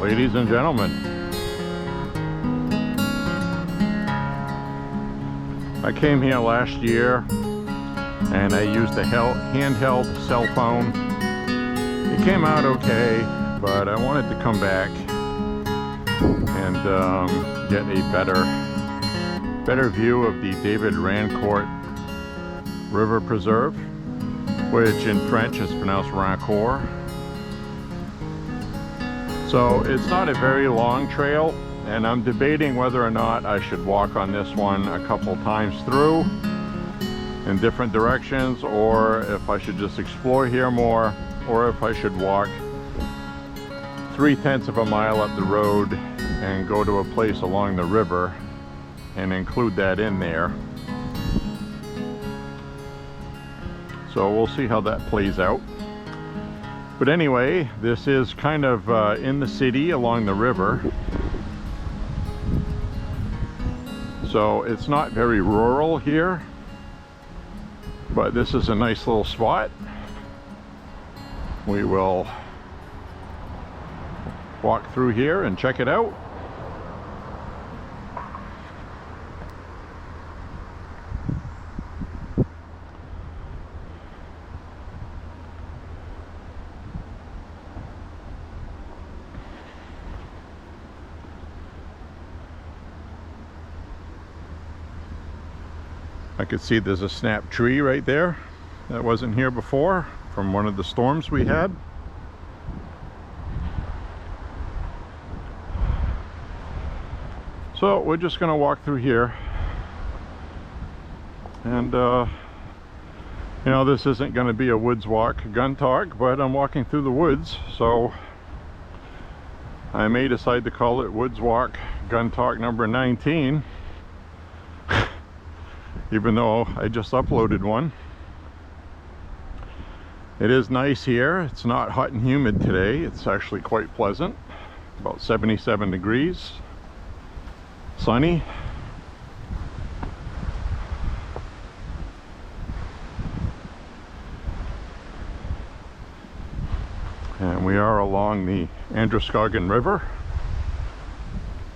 ladies and gentlemen. I came here last year and I used a handheld cell phone. It came out okay, but I wanted to come back and get a better view of the David Rancourt River Preserve, which in French is pronounced Rancourt. So it's not a very long trail, and I'm debating whether or not I should walk on this one a couple times through in different directions, or if I should just explore here more, or if I should walk 3/10 of a mile up the road and go to a place along the river and include that in there. So we'll see how that plays out. But anyway, this is kind of in the city along the river. So it's not very rural here, but this is a nice little spot. We will walk through here and check it out. I could see there's a snap tree right there that wasn't here before from one of the storms we had. So we're just going to walk through here, and you know, this isn't going to be a woods walk gun talk, but I'm walking through the woods, so I may decide to call it Woods Walk Gun Talk number 19. Even though I just uploaded one. It is nice here. It's not hot and humid today. It's actually quite pleasant. About 77 degrees. Sunny. And we are along the Androscoggin River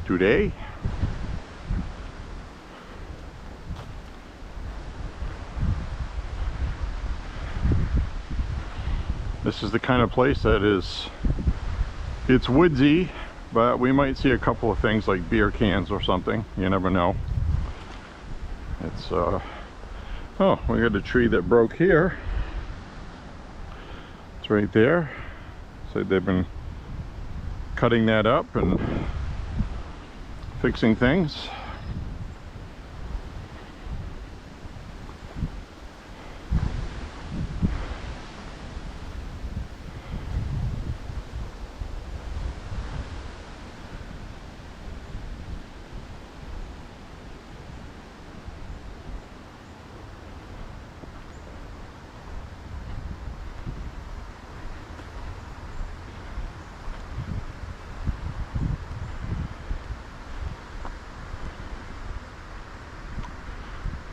today. This is the kind of place that it's woodsy, but we might see a couple of things like beer cans or something. You never know. It's oh, we got a tree that broke here. It's right there. So they've been cutting that up and fixing things.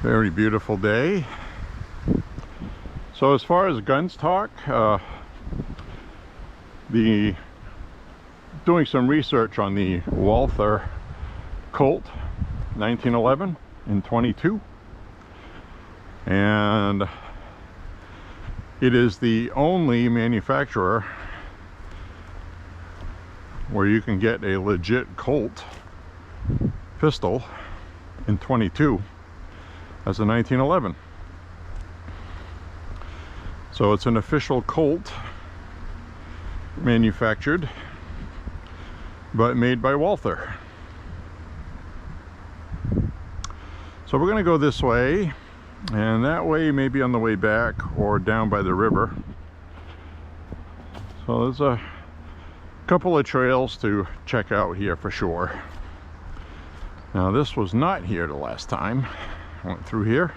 Very beautiful day. So as far as guns talk, doing some research on the Walther Colt 1911 in 22, and it is the only manufacturer where you can get a legit Colt pistol in 22 as a 1911. So it's an official Colt, manufactured but made by Walther. So we're going to go this way, and that way maybe on the way back or down by the river. So there's a couple of trails to check out here for sure. Now this was not here the last time I went through here.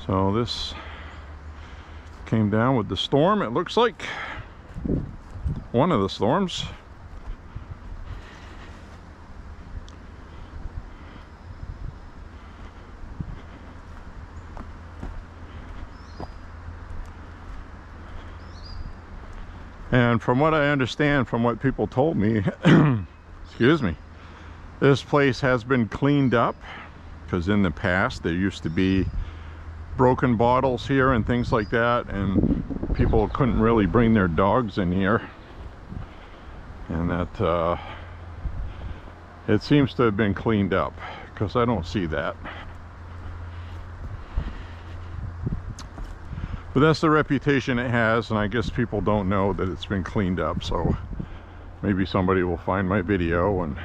So this came down with the storm, it looks like. One of the storms. And from what I understand, from what people told me, excuse me, this place has been cleaned up, because in the past there used to be broken bottles here and things like that, and people couldn't really bring their dogs in here, and that it seems to have been cleaned up, because I don't see that. But that's the reputation it has, and I guess people don't know that it's been cleaned up, so maybe somebody will find my video and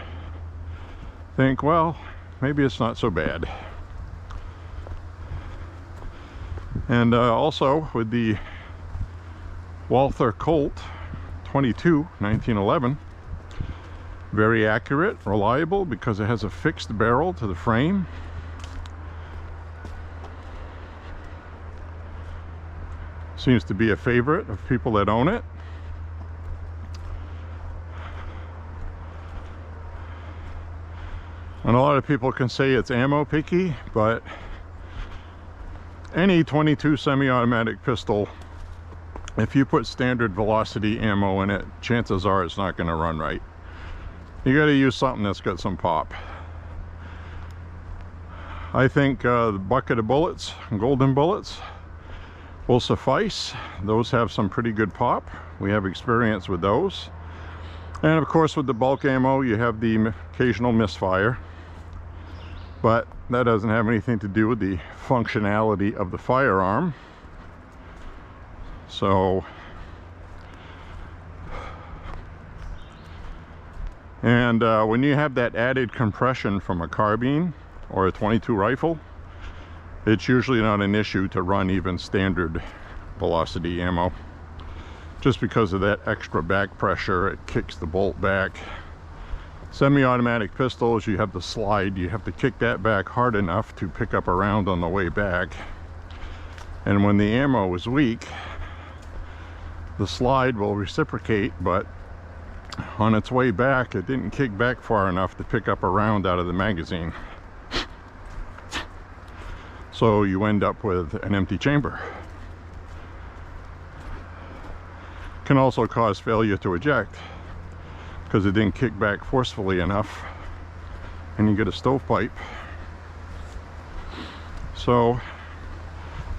think, well, maybe it's not so bad. And also with the Walther Colt 22 1911, very accurate, reliable, because it has a fixed barrel to the frame. Seems to be a favorite of people that own it. And a lot of people can say it's ammo picky, but any 22 semi-automatic pistol, if you put standard velocity ammo in it, chances are it's not going to run right. You got to use something that's got some pop. I think the bucket of bullets, golden bullets, will suffice. Those have some pretty good pop. We have experience with those. And of course with the bulk ammo you have the occasional misfire, but that doesn't have anything to do with the functionality of the firearm. So, and when you have that added compression from a carbine or a 22 rifle, it's usually not an issue to run even standard velocity ammo. Just because of that extra back pressure, it kicks the bolt back. Semi-automatic pistols, you have the slide, you have to kick that back hard enough to pick up a round on the way back. And when the ammo is weak, the slide will reciprocate, but on its way back, it didn't kick back far enough to pick up a round out of the magazine. So you end up with an empty chamber. Can also cause failure to eject because it didn't kick back forcefully enough, and you get a stovepipe. So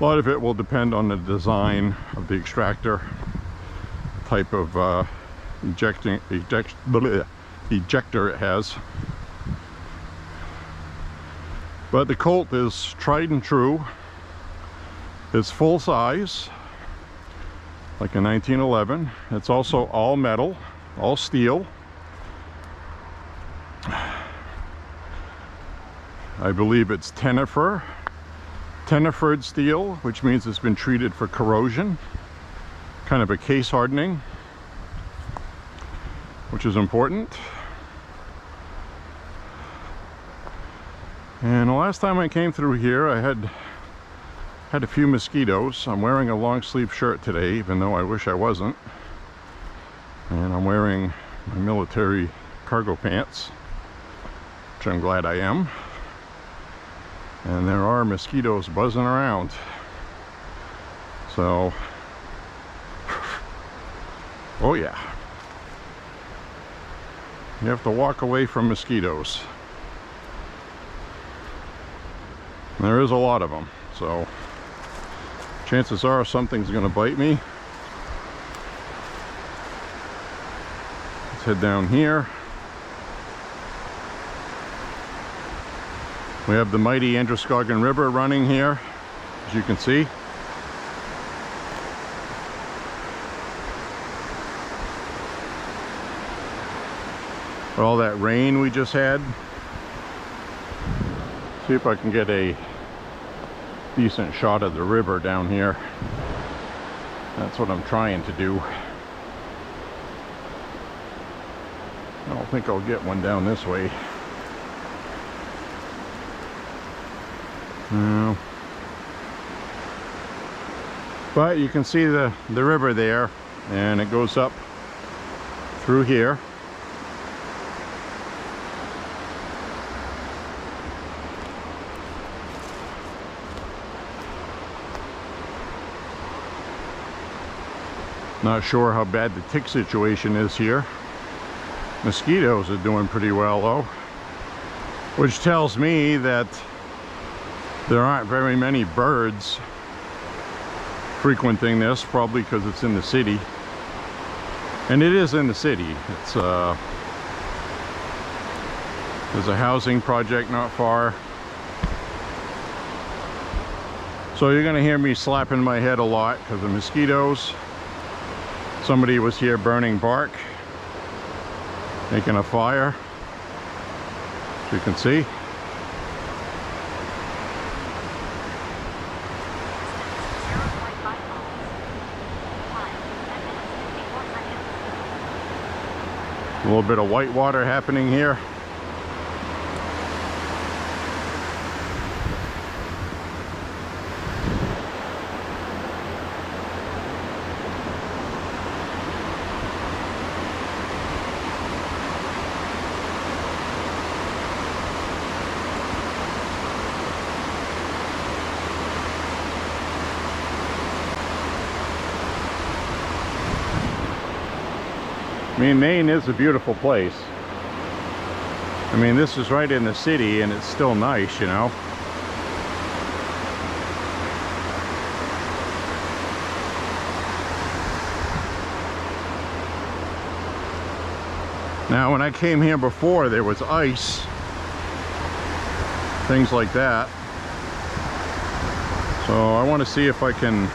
a lot of it will depend on the design of the extractor, type of ejector it has. But the Colt is tried and true. It's full size, like a 1911. It's also all metal, all steel. I believe it's tenefered steel, which means it's been treated for corrosion, kind of a case hardening, which is important. And the last time I came through here, I had a few mosquitoes. I'm wearing a long sleeve shirt today, even though I wish I wasn't. And I'm wearing my military cargo pants, which I'm glad I am. And there are mosquitoes buzzing around. So, oh yeah. You have to walk away from mosquitoes. And there is a lot of them, so chances are something's going to bite me. Let's head down here. We have the mighty Androscoggin River running here, as you can see. All that rain we just had. See if I can get a decent shot of the river down here. That's what I'm trying to do. I don't think I'll get one down this way. No. But you can see the river there, and it goes up through here. Not sure how bad the tick situation is here. Mosquitoes are doing pretty well though, which tells me that there aren't very many birds frequenting this, probably because it's in the city. And it is in the city. It's there's a housing project not far. So you're gonna hear me slapping my head a lot because of mosquitoes. Somebody was here burning bark, making a fire, as you can see. A little bit of white water happening here. I mean, Maine is a beautiful place. I mean, this is right in the city and it's still nice, you know. Now, when I came here before, there was ice, things like that. So I want to see if I can...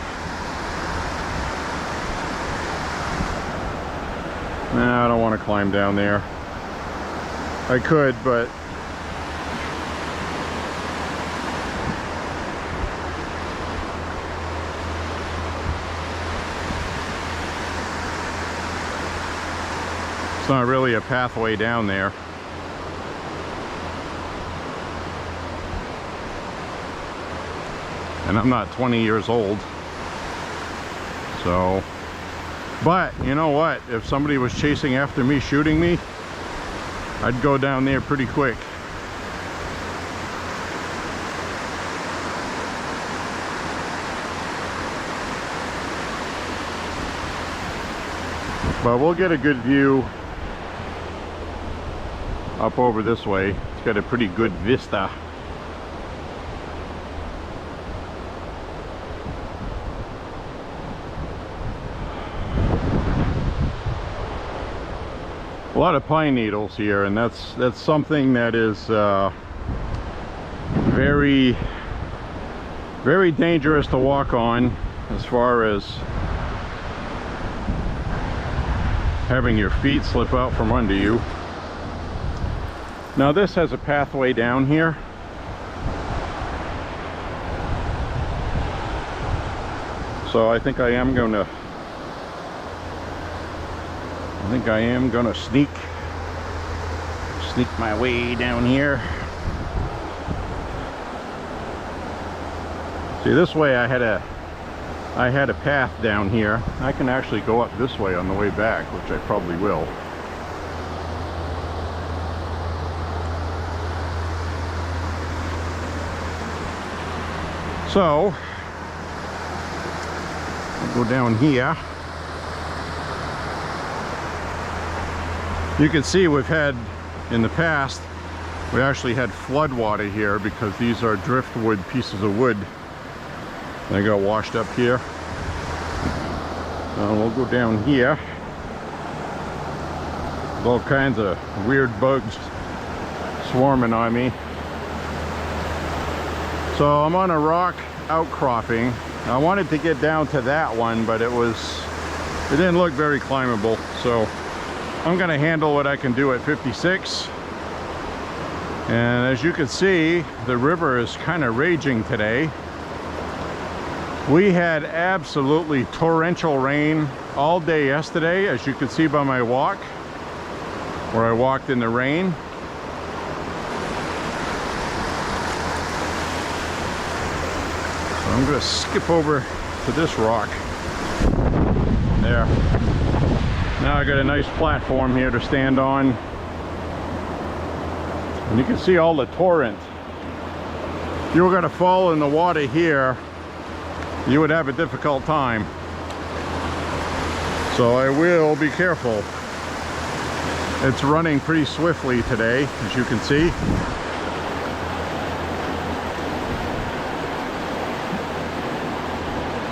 Nah, I don't want to climb down there. I could, but it's not really a pathway down there. And I'm not 20 years old. So... But, you know what? If somebody was chasing after me, shooting me, I'd go down there pretty quick. But we'll get a good view up over this way. It's got a pretty good vista. A lot of pine needles here, and that's something that is very dangerous to walk on, as far as having your feet slip out from under you. Now this has a pathway down here. So I think I am gonna sneak my way down here. See, this way I had a path down here. I can actually go up this way on the way back, which I probably will. So I'll go down here. You can see we've had, in the past, we actually had flood water here because these are driftwood pieces of wood. They got washed up here. We'll go down here. There's all kinds of weird bugs swarming on me. So I'm on a rock outcropping. I wanted to get down to that one, but it didn't look very climbable. So I'm going to handle what I can do at 56. And as you can see, the river is kind of raging today. We had absolutely torrential rain all day yesterday, as you can see by my walk, where I walked in the rain. So I'm going to skip over to this rock. There. Now I got a nice platform here to stand on. And you can see all the torrent. If you were going to fall in the water here, you would have a difficult time. So I will be careful. It's running pretty swiftly today, as you can see.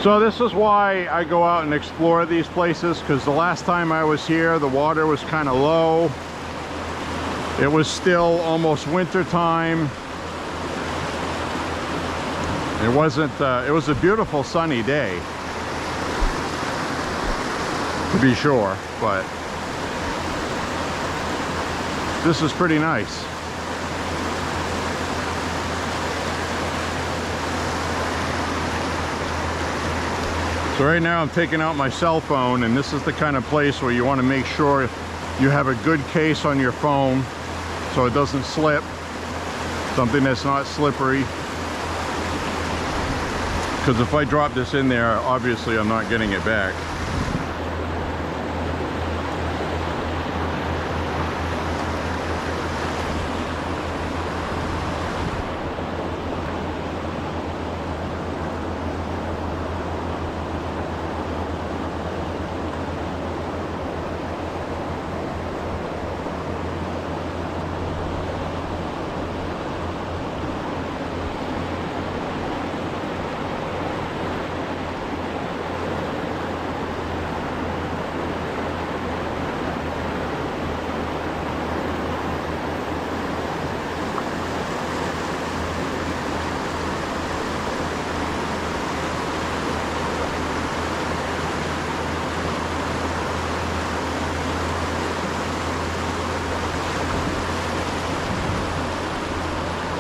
So this is why I go out and explore these places, because the last time I was here, the water was kind of low. It was still almost winter time. It wasn't, it was a beautiful sunny day, to be sure, but this is pretty nice. So right now I'm taking out my cell phone, and this is the kind of place where you want to make sure you have a good case on your phone so it doesn't slip, something that's not slippery. Because if I drop this in there, obviously I'm not getting it back.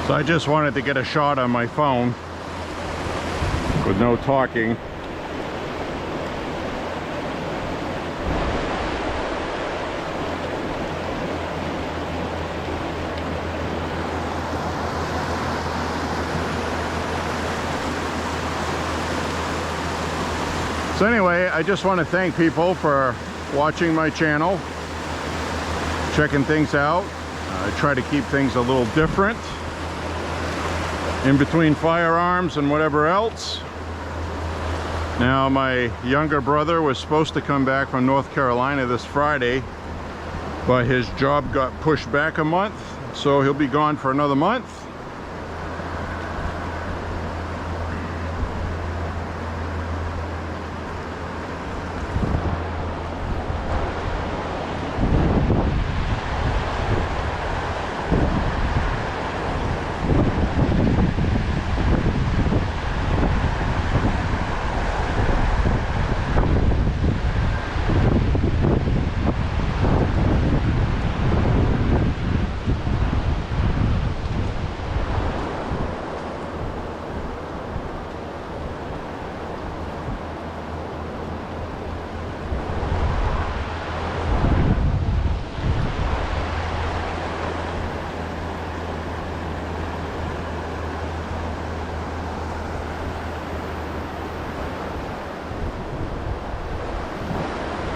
So I just wanted to get a shot on my phone with no talking. So anyway, I just want to thank people for watching my channel, checking things out. I try to keep things a little different in between firearms and whatever else. Now, my younger brother was supposed to come back from North Carolina this Friday, but his job got pushed back a month, so he'll be gone for another month.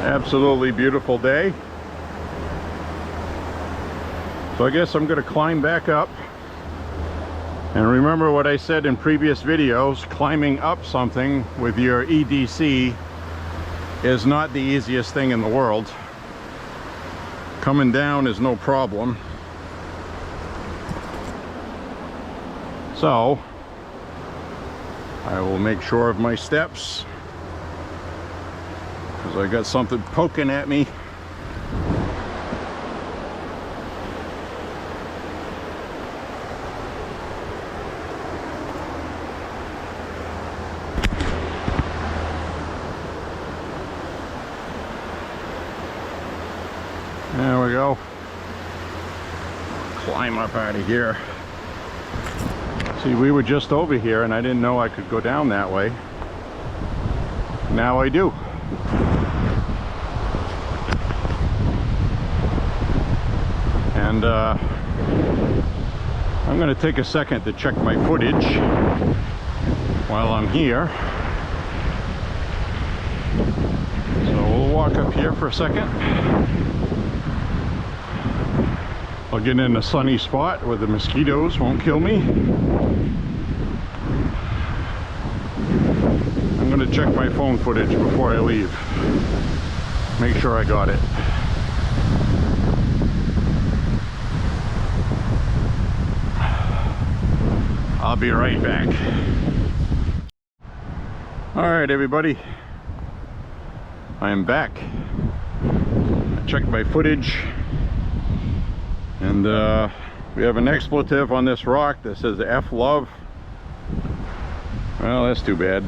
Absolutely beautiful day. So I guess I'm going to climb back up. And remember what I said in previous videos, climbing up something with your EDC is not the easiest thing in the world. Coming down is no problem. So I will make sure of my steps, because I got something poking at me. There we go. Climb up out of here. See, we were just over here and I didn't know I could go down that way. Now I do. And I'm going to take a second to check my footage while I'm here. So we'll walk up here for a second. I'll get in a sunny spot where the mosquitoes won't kill me. I'm going to check my phone footage before I leave. make sure I got it. I'll be right back. Alright everybody, I am back. I checked my footage, and we have an expletive on this rock that says F love. Well, that's too bad.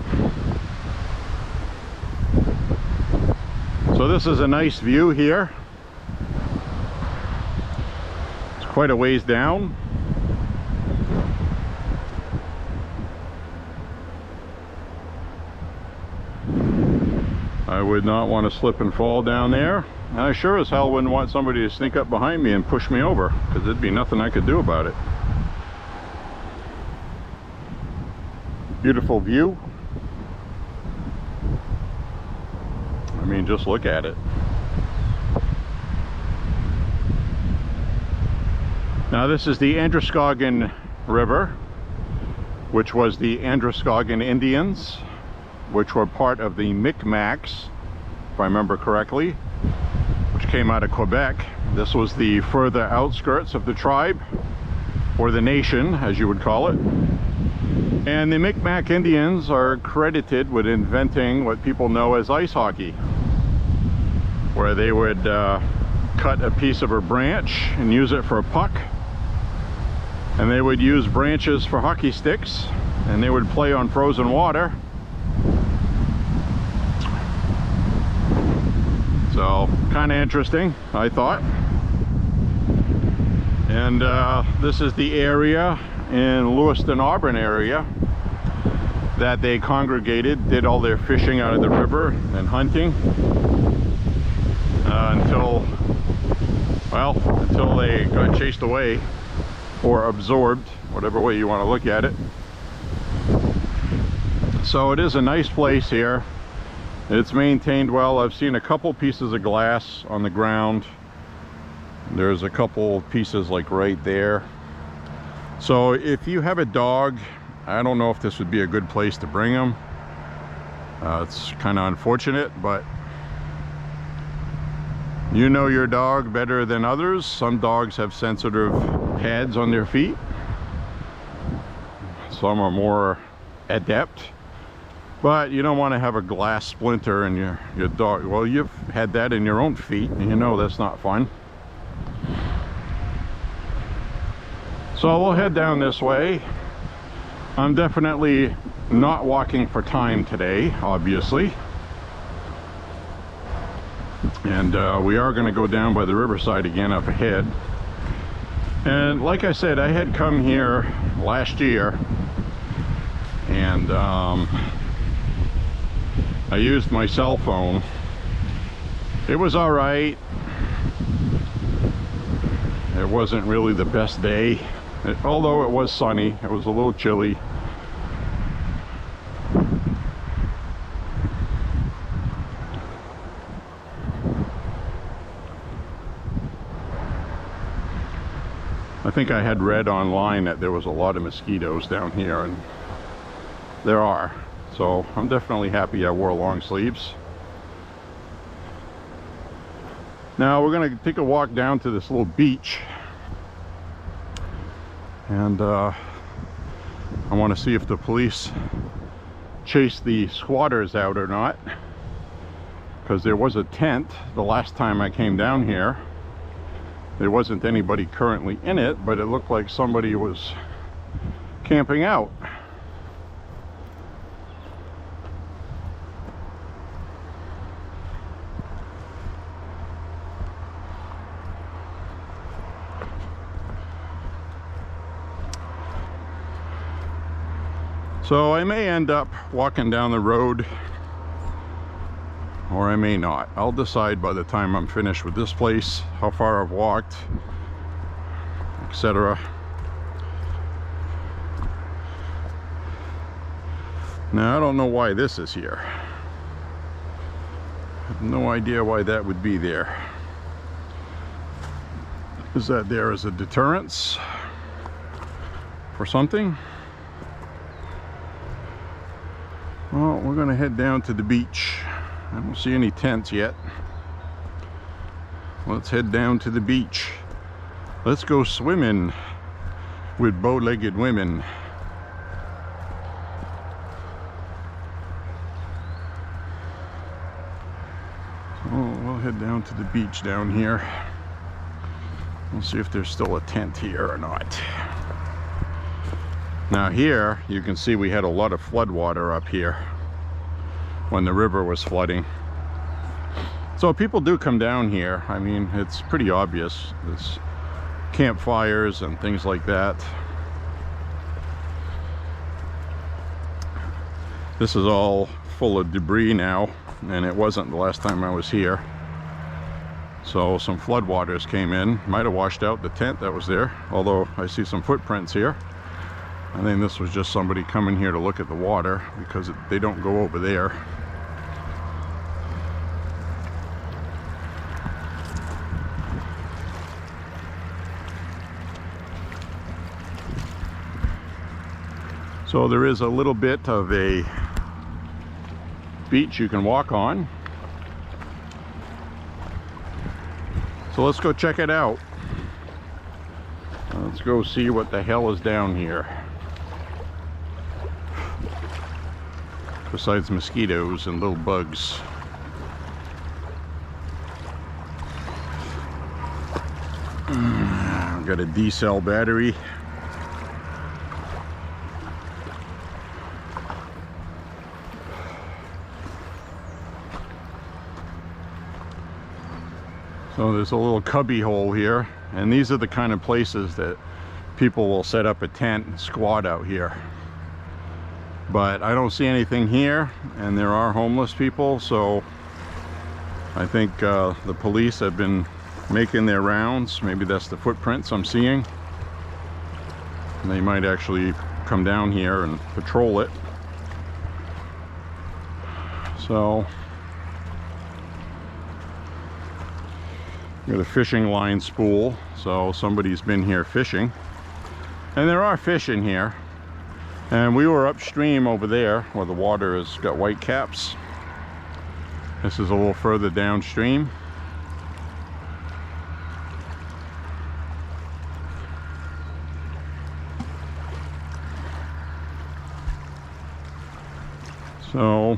So this is a nice view here. It's quite a ways down. I would not want to slip and fall down there, and I sure as hell wouldn't want somebody to sneak up behind me and push me over, because there'd be nothing I could do about it. Beautiful view. I mean, just look at it. Now this is the Androscoggin River, which was the Androscoggin Indians, which were part of the Micmacs, if I remember correctly, which came out of Quebec. This was the further outskirts of the tribe, or the nation, as you would call it. And the Micmac Indians are credited with inventing what people know as ice hockey, where they would cut a piece of a branch and use it for a puck, and they would use branches for hockey sticks, and they would play on frozen water. So kind of interesting, I thought. And this is the area in Lewiston, Auburn area that they congregated, did all their fishing out of the river and hunting until they got chased away or absorbed, whatever way you want to look at it. So it is a nice place here. It's maintained well. I've seen a couple pieces of glass on the ground. There's a couple pieces like right there. So if you have a dog, I don't know if this would be a good place to bring them. It's kind of unfortunate, but you know your dog better than others. Some dogs have sensitive pads on their feet. Some are more adept. But you don't want to have a glass splinter in your dog. Well, you've had that in your own feet, and you know that's not fun. So we'll head down this way. I'm definitely not walking for time today, obviously. And we are going to go down by the Riverside again up ahead. And like I said, I had come here last year, and I used my cell phone. It was all right. It wasn't really the best day. Although it was sunny, it was a little chilly. I think I had read online that there was a lot of mosquitoes down here, and there are. So I'm definitely happy I wore long sleeves. Now we're going to take a walk down to this little beach, and I want to see if the police chased the squatters out or not, because there was a tent the last time I came down here. There wasn't anybody currently in it, but it looked like somebody was camping out. So I may end up walking down the road, or I may not. I'll decide by the time I'm finished with this place, how far I've walked, etc. Now I don't know why this is here. I have no idea why that would be there. Is that there as a deterrence for something? Well, we're going to head down to the beach. I don't see any tents yet. let's head down to the beach. Let's go swimming with bow-legged women. So we'll head down to the beach down here. We'll see if there's still a tent here or not. Now here, you can see we had a lot of flood water up here when the river was flooding. So people do come down here. I mean, it's pretty obvious. There's campfires and things like that. This is all full of debris now, and it wasn't the last time I was here. So some floodwaters came in, might have washed out the tent that was there, although I see some footprints here. I think this was just somebody coming here to look at the water, because they don't go over there. So there is a little bit of a beach you can walk on. So let's go check it out. Let's go see what the hell is down here. Besides mosquitoes and little bugs. We've got a D-cell battery. So there's a little cubby hole here, and these are the kind of places that people will set up a tent and squat out here. But I don't see anything here, and there are homeless people, so I think the police have been making their rounds. Maybe that's the footprints I'm seeing. And they might actually come down here and patrol it. So got a fishing line spool, so somebody's been here fishing. And there are fish in here. And we were upstream over there where the water has got white caps. This is a little further downstream. So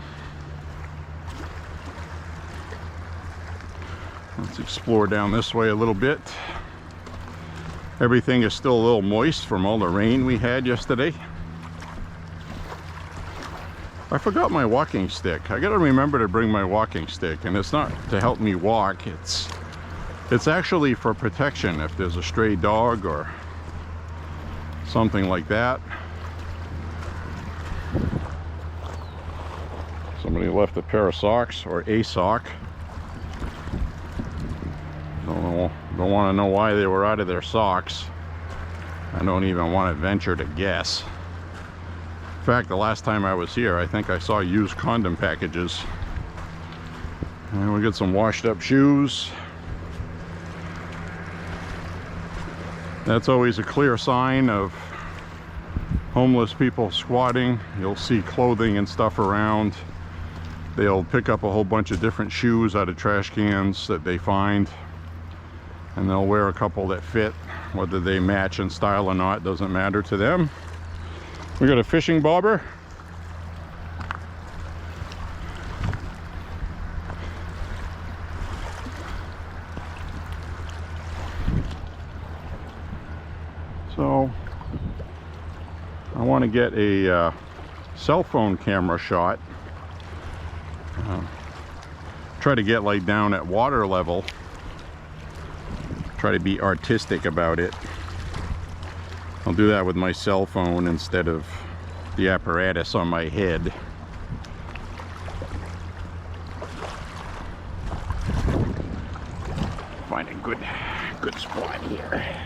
let's explore down this way a little bit. Everything is still a little moist from all the rain we had yesterday. I forgot my walking stick. I gotta remember to bring my walking stick, and it's not to help me walk, it's actually for protection if there's a stray dog or something like that. Somebody left a pair of socks, or a sock. Don't want to know why they were out of their socks. I don't even want to venture to guess. In fact, the last time I was here, I think I saw used condom packages. And we got some washed up shoes. That's always a clear sign of homeless people squatting. You'll see clothing and stuff around. They'll pick up a whole bunch of different shoes out of trash cans that they find, and they'll wear a couple that fit. Whether they match in style or not doesn't matter to them. We got a fishing bobber. So I want to get a cell phone camera shot. Try to get like down at water level. Try to be artistic about it. I'll do that with my cell phone instead of the apparatus on my head. Find a good spot here.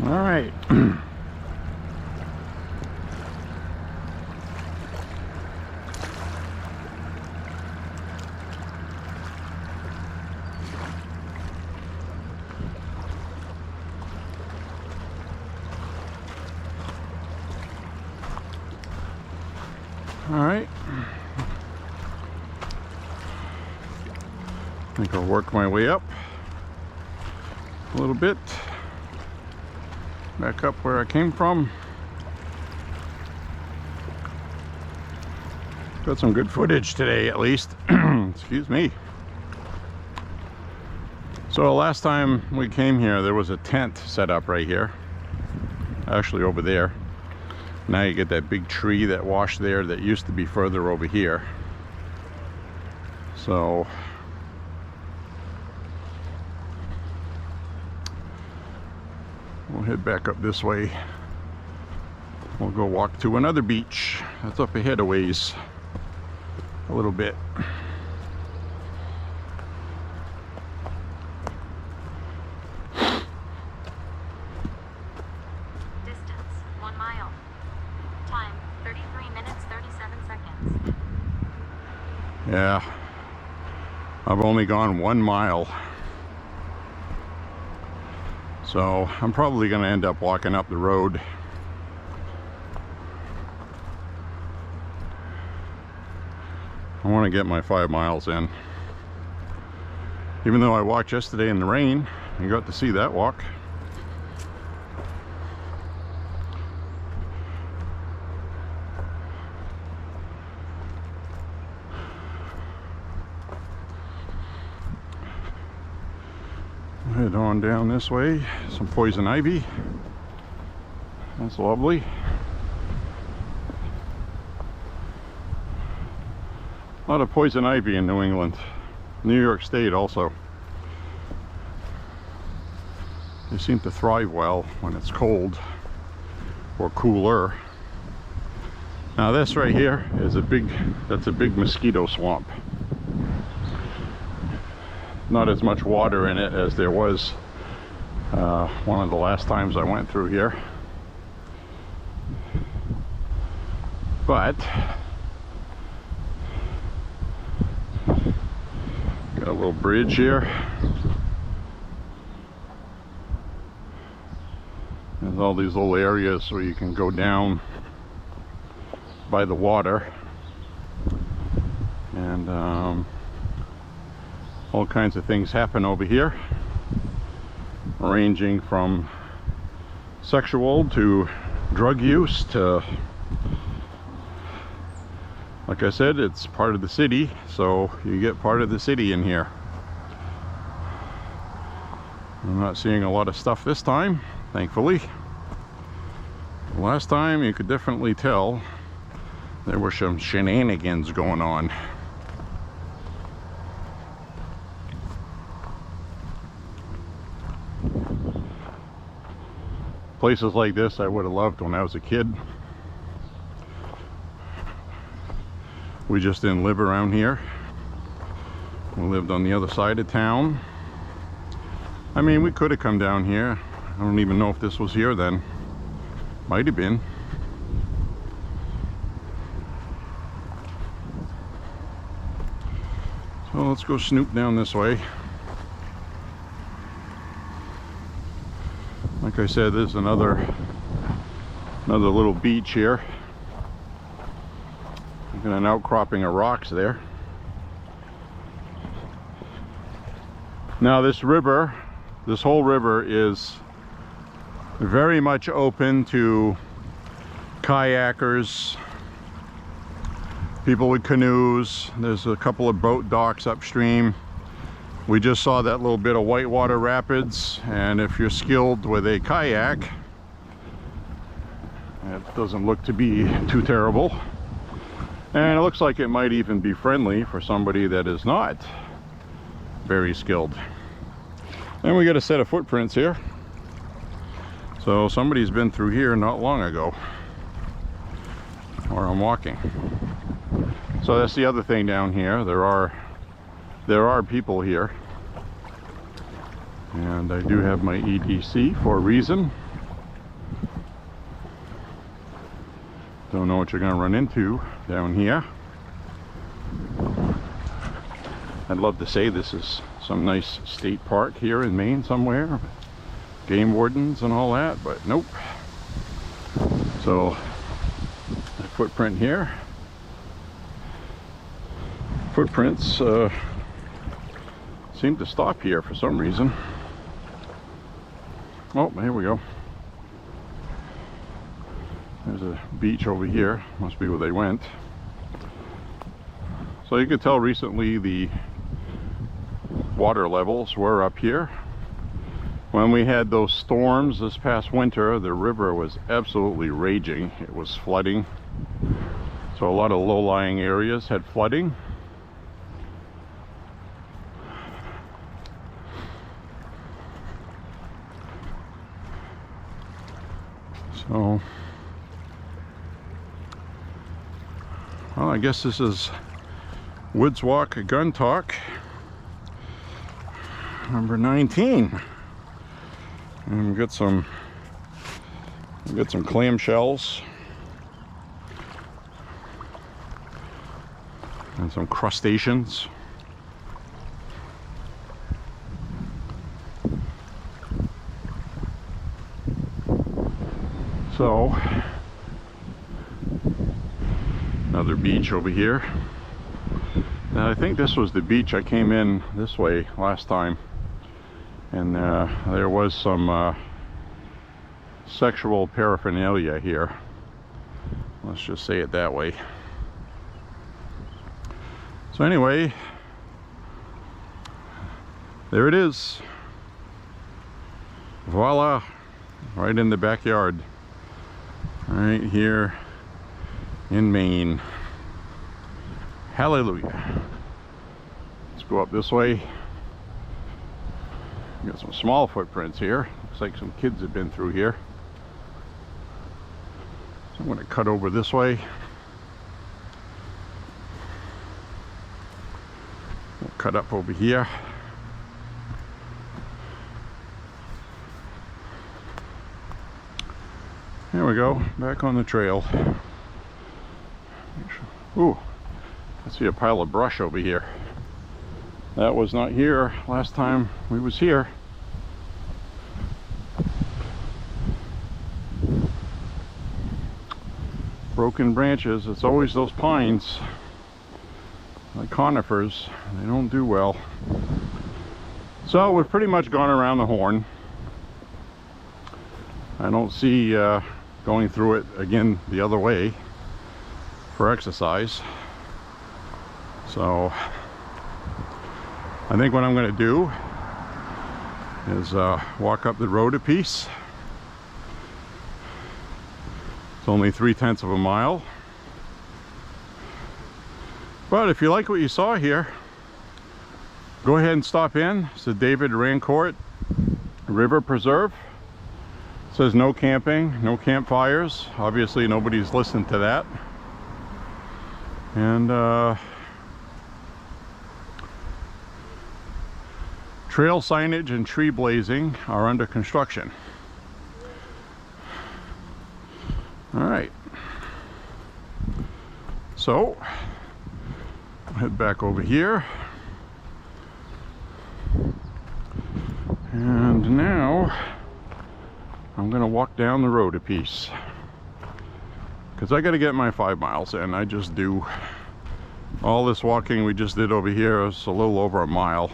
All right. All right. I think I'll work my way up a little bit. Back up where I came from. Got some good footage today, at least. Excuse me. So last time we came here, there was a tent set up right here. Actually over there. Now you get that big tree that washed there that used to be further over here. So we'll head back up this way. We'll go walk to another beach that's up ahead a ways, a little bit. Distance 1 mile. Time 33 minutes 37 seconds. Yeah, I've only gone 1 mile. So I'm probably going to end up walking up the road. I want to get my 5 miles in. Even though I walked yesterday in the rain, I got to see that walk. Head on down this way. Some poison ivy. That's lovely. A lot of poison ivy in New England. New York State also. They seem to thrive well when it's cold or cooler. Now this right here is that's a big mosquito swamp. Not as much water in it as there was one of the last times I went through here. But got a little bridge here. There's all these little areas where you can go down by the water. And all kinds of things happen over here, ranging from sexual to drug use to, like I said, it's part of the city, so you get part of the city in here. I'm not seeing a lot of stuff this time, thankfully. Last time you could definitely tell there were some shenanigans going on. Places like this I would have loved when I was a kid. We just didn't live around here. We lived on the other side of town. I mean, we could have come down here. I don't even know if this was here then. Might have been. So let's go snoop down this way. Like I said, there's another little beach here. Got an outcropping of rocks there. Now this river, this whole river is very much open to kayakers, people with canoes. There's a couple of boat docks upstream. We just saw that little bit of whitewater rapids, and if you're skilled with a kayak, it doesn't look to be too terrible. And it looks like it might even be friendly for somebody that is not very skilled. And we got a set of footprints here. So somebody's been through here not long ago, where I'm walking. So that's the other thing down here. There are people here. And I do have my EDC for a reason. Don't know what you're going to run into down here. I'd love to say this is some nice state park here in Maine somewhere, game wardens and all that, but nope. So the footprint here, footprints seem to stop here for some reason. Oh, here we go. There's a beach over here, must be where they went. So you could tell recently the water levels were up here. When we had those storms this past winter, the river was absolutely raging. It was flooding. So a lot of low-lying areas had flooding. So, well, I guess this is Woods Walk Gun Talk number 19. And we got some clamshells and some crustaceans. So, another beach over here. And I think this was the beach I came in this way last time. And there was some sexual paraphernalia here. Let's just say it that way. So anyway, there it is. Voila, right in the backyard. Right here in Maine. Hallelujah. Let's go up this way. Got some small footprints here. Looks like some kids have been through here. So I'm going to cut over this way. We'll cut up over here. There we go, back on the trail. Ooh, I see a pile of brush over here. That was not here last time we was here. Broken branches, it's always those pines, like conifers, they don't do well. So we've pretty much gone around the horn. I don't see going through it again the other way for exercise. So I think what I'm going to do is walk up the road a piece. It's only 3/10 of a mile. But if you like what you saw here, go ahead and stop in. It's the David Rancourt River Preserve. It says no camping, no campfires. Obviously nobody's listened to that. And trail signage and tree blazing are under construction. All right. So, I'll head back over here. And now I'm going to walk down the road a piece. Because I got to get my 5 miles in. I just do. All this walking we just did over here is a little over a mile.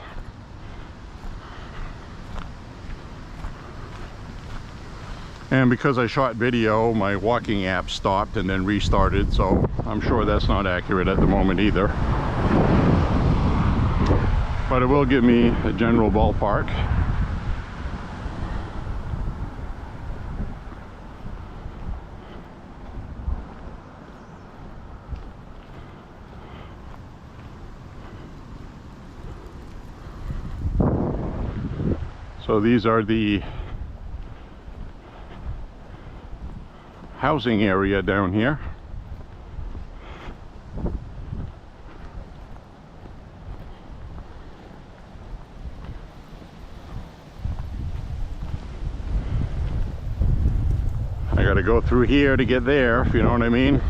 And because I shot video, my walking app stopped and then restarted, so I'm sure that's not accurate at the moment either. But it will give me a general ballpark. So these are the housing area down here. I gotta go through here to get there, if you know what I mean.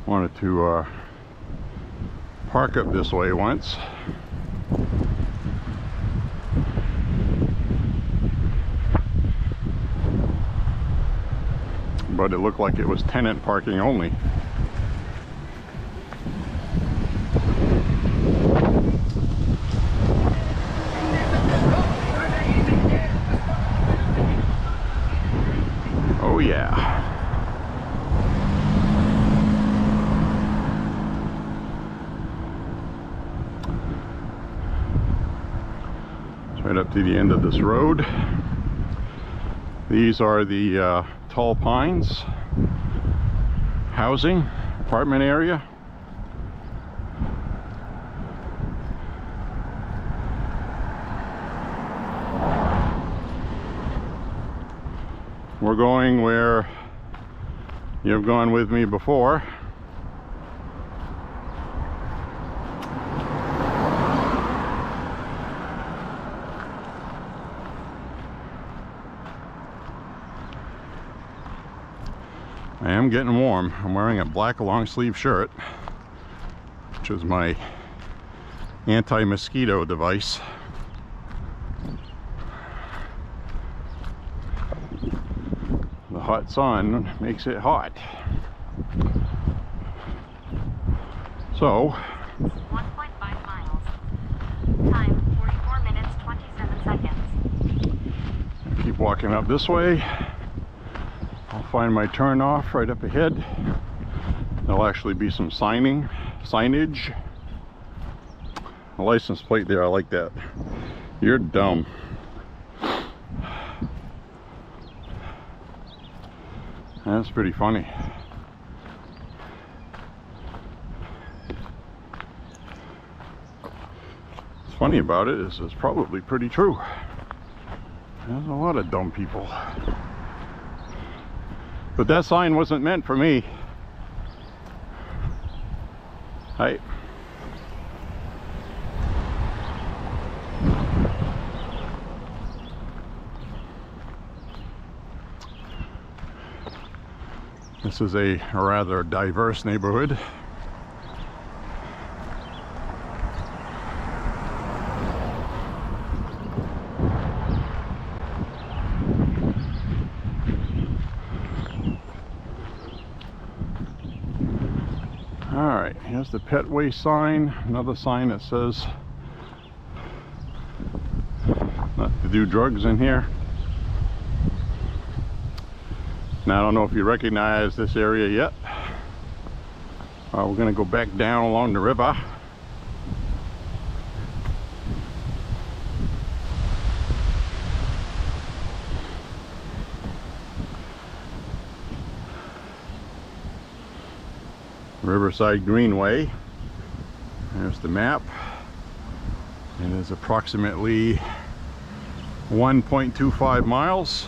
Wanted to park up this way once. But it looked like it was tenant parking only. Oh yeah. Right up to the end of this road. These are the tall pines housing apartment area. We're going where you've gone with me before. I am getting warm. I'm wearing a black long sleeve shirt, which is my anti-mosquito device. The hot sun makes it hot. So, 1.5 miles. Time 44 minutes 27 seconds. keep walking up this way. I'll find my turn off right up ahead. There'll actually be some signage. The license plate there, I like that. You're dumb. That's pretty funny. What's funny about it is it's probably pretty true. There's a lot of dumb people. But that sign wasn't meant for me. Hi. This is a rather diverse neighborhood. Alright, here's the Petway sign. Another sign that says not to do drugs in here. Now, I don't know if you recognize this area yet. We're going to go back down along the river. Riverside Greenway. There's the map. It is approximately 1.25 miles.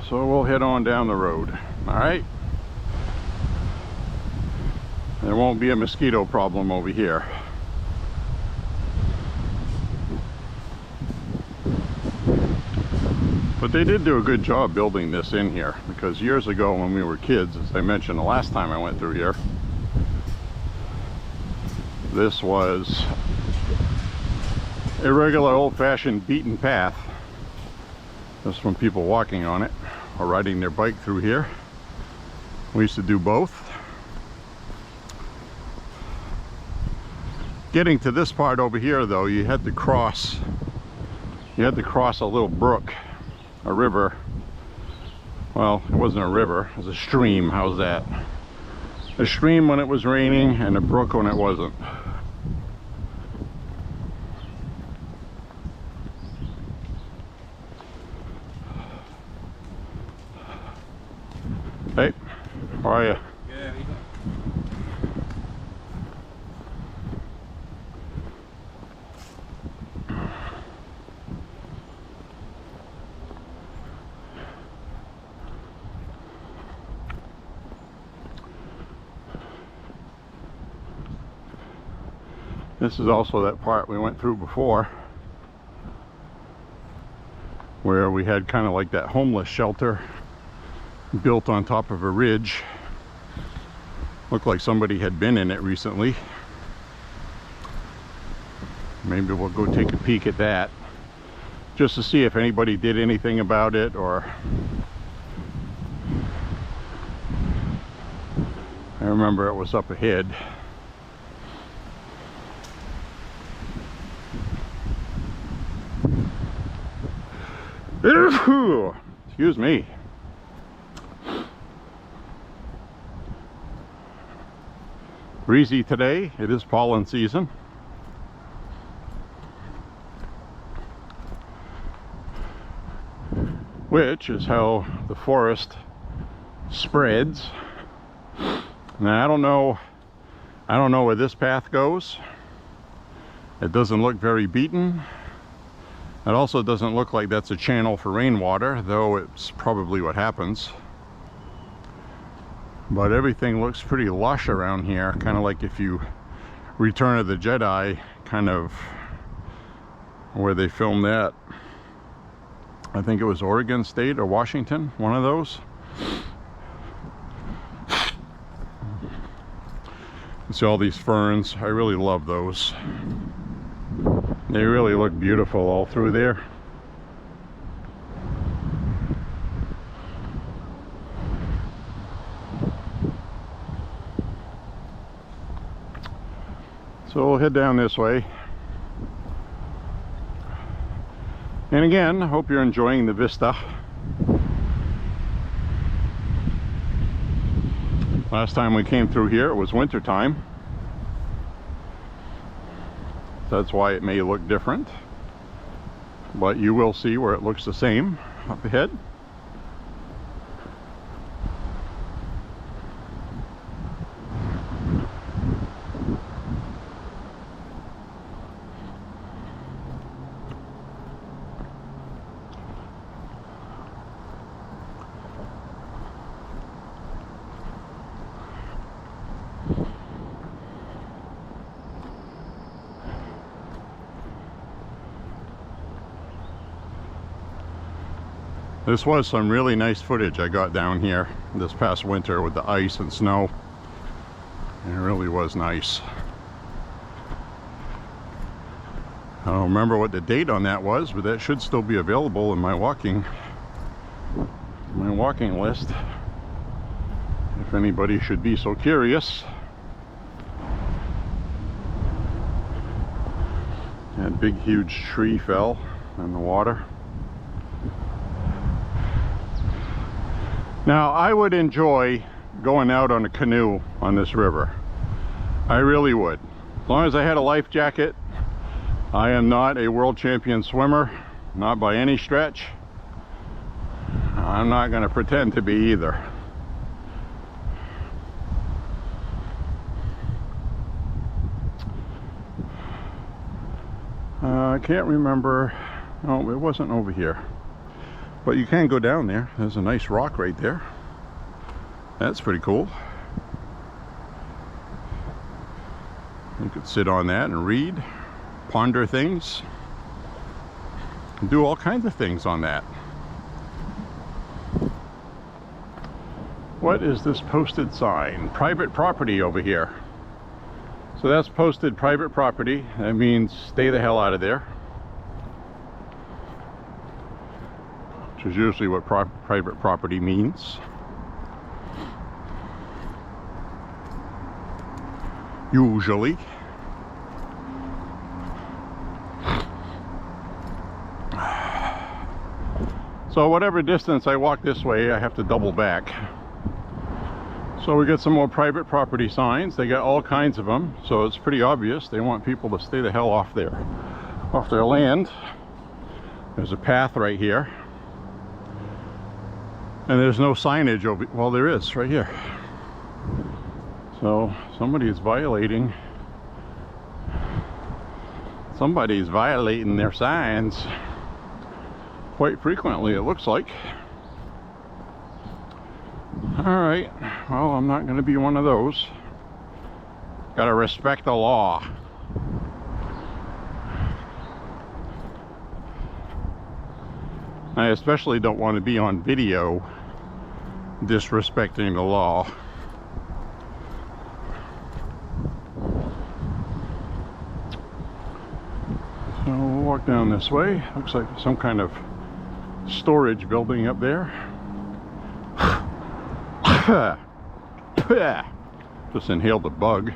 So we'll head on down the road. All right. There won't be a mosquito problem over here. But they did do a good job building this in here, because years ago when we were kids, as I mentioned the last time I went through here, this was a regular old-fashioned beaten path. Just from people walking on it or riding their bike through here. We used to do both. Getting to this part over here though, you had to cross you had to cross a little brook, a river. Well, it wasn't a river, it was a stream. How's that? A stream when it was raining and a brook when it wasn't. Hey, how are you? Yeah, This is also that part we went through before, where we had kind of like that homeless shelter built on top of a ridge. Looked like somebody had been in it recently. Maybe we'll go take a peek at that, just to see if anybody did anything about it, or I remember it was up ahead. Excuse me. Breezy today. It is pollen season. Which is how the forest spreads. Now I don't know where this path goes. It doesn't look very beaten. It also doesn't look like that's a channel for rainwater, though it's probably what happens. But everything looks pretty lush around here, kind of like if you Return of the Jedi, kind of where they filmed that. I think it was Oregon State or Washington, one of those. You see all these ferns. I really love those. They really look beautiful all through there. So we'll head down this way. And again, I hope you're enjoying the vista. Last time we came through here, it was winter time. That's why it may look different. But you will see where it looks the same up ahead. This was some really nice footage I got down here this past winter with the ice and snow. It really was nice. I don't remember what the date on that was, but that should still be available in my walking list, if anybody should be so curious. That big huge tree fell in the water. Now, I would enjoy going out on a canoe on this river. I really would. As long as I had a life jacket. I am not a world champion swimmer, not by any stretch. I'm not going to pretend to be either. I can't remember. Oh, it wasn't over here. But you can go down there. There's a nice rock right there. That's pretty cool. You could sit on that and read, ponder things, and do all kinds of things on that. What is this posted sign? Private property over here. So that's posted private property. That means stay the hell out of there. Which is usually what private property means. Usually. So whatever distance I walk this way, I have to double back. So we get some more private property signs. They got all kinds of them, so it's pretty obvious they want people to stay the hell off their land. There's a path right here, and there's no signage over. Well, there is right here. So somebody's violating their signs quite frequently, it looks like. Alright, well, I'm not going to be one of those. Gotta respect the law. I especially don't want to be on video disrespecting the law. So we'll walk down this way. Looks like some kind of storage building up there. Just inhaled a bug.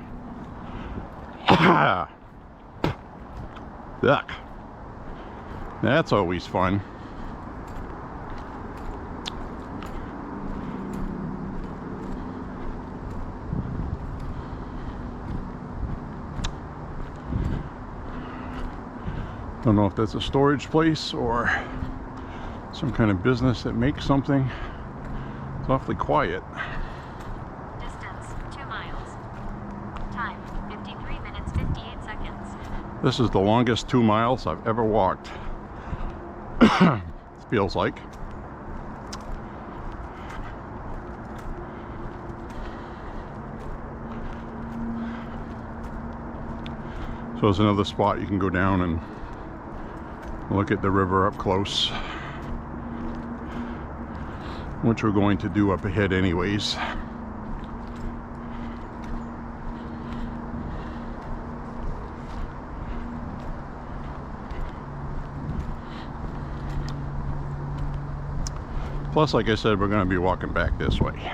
Yuck. That's always fun. Don't know if that's a storage place or some kind of business that makes something. It's awfully quiet. Distance 2 miles. Time 53 minutes 58 seconds. This is the longest 2 miles I've ever walked. It feels like. So there's another spot you can go down and look at the river up close, which we're going to do up ahead anyways. Plus, like I said, we're going to be walking back this way.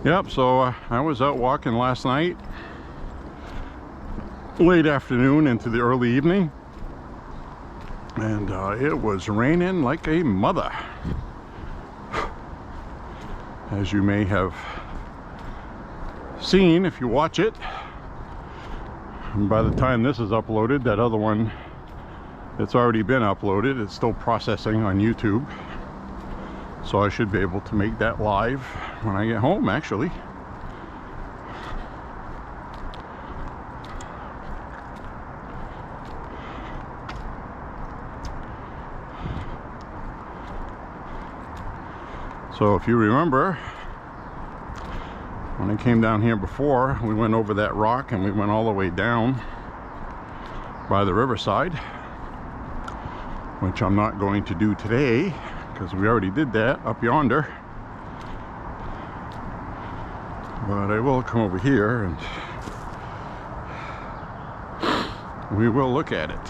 Yep, so I was out walking last night, late afternoon into the early evening, and it was raining like a mother, as you may have seen if you watch it. And by the time this is uploaded, that other one, it's already been uploaded. It's still processing on YouTube. So I should be able to make that live when I get home, actually. So if you remember, when I came down here before, we went over that rock and we went all the way down by the Riverside, which I'm not going to do today, because we already did that up yonder. But I will come over here and we will look at it.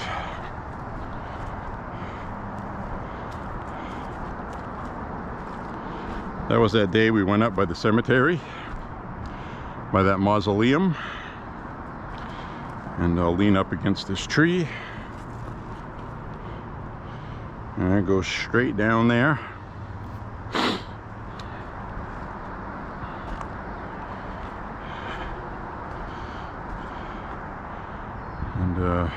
That was that day we went up by the cemetery, by that mausoleum, and I'll lean up against this tree. And it goes straight down there. And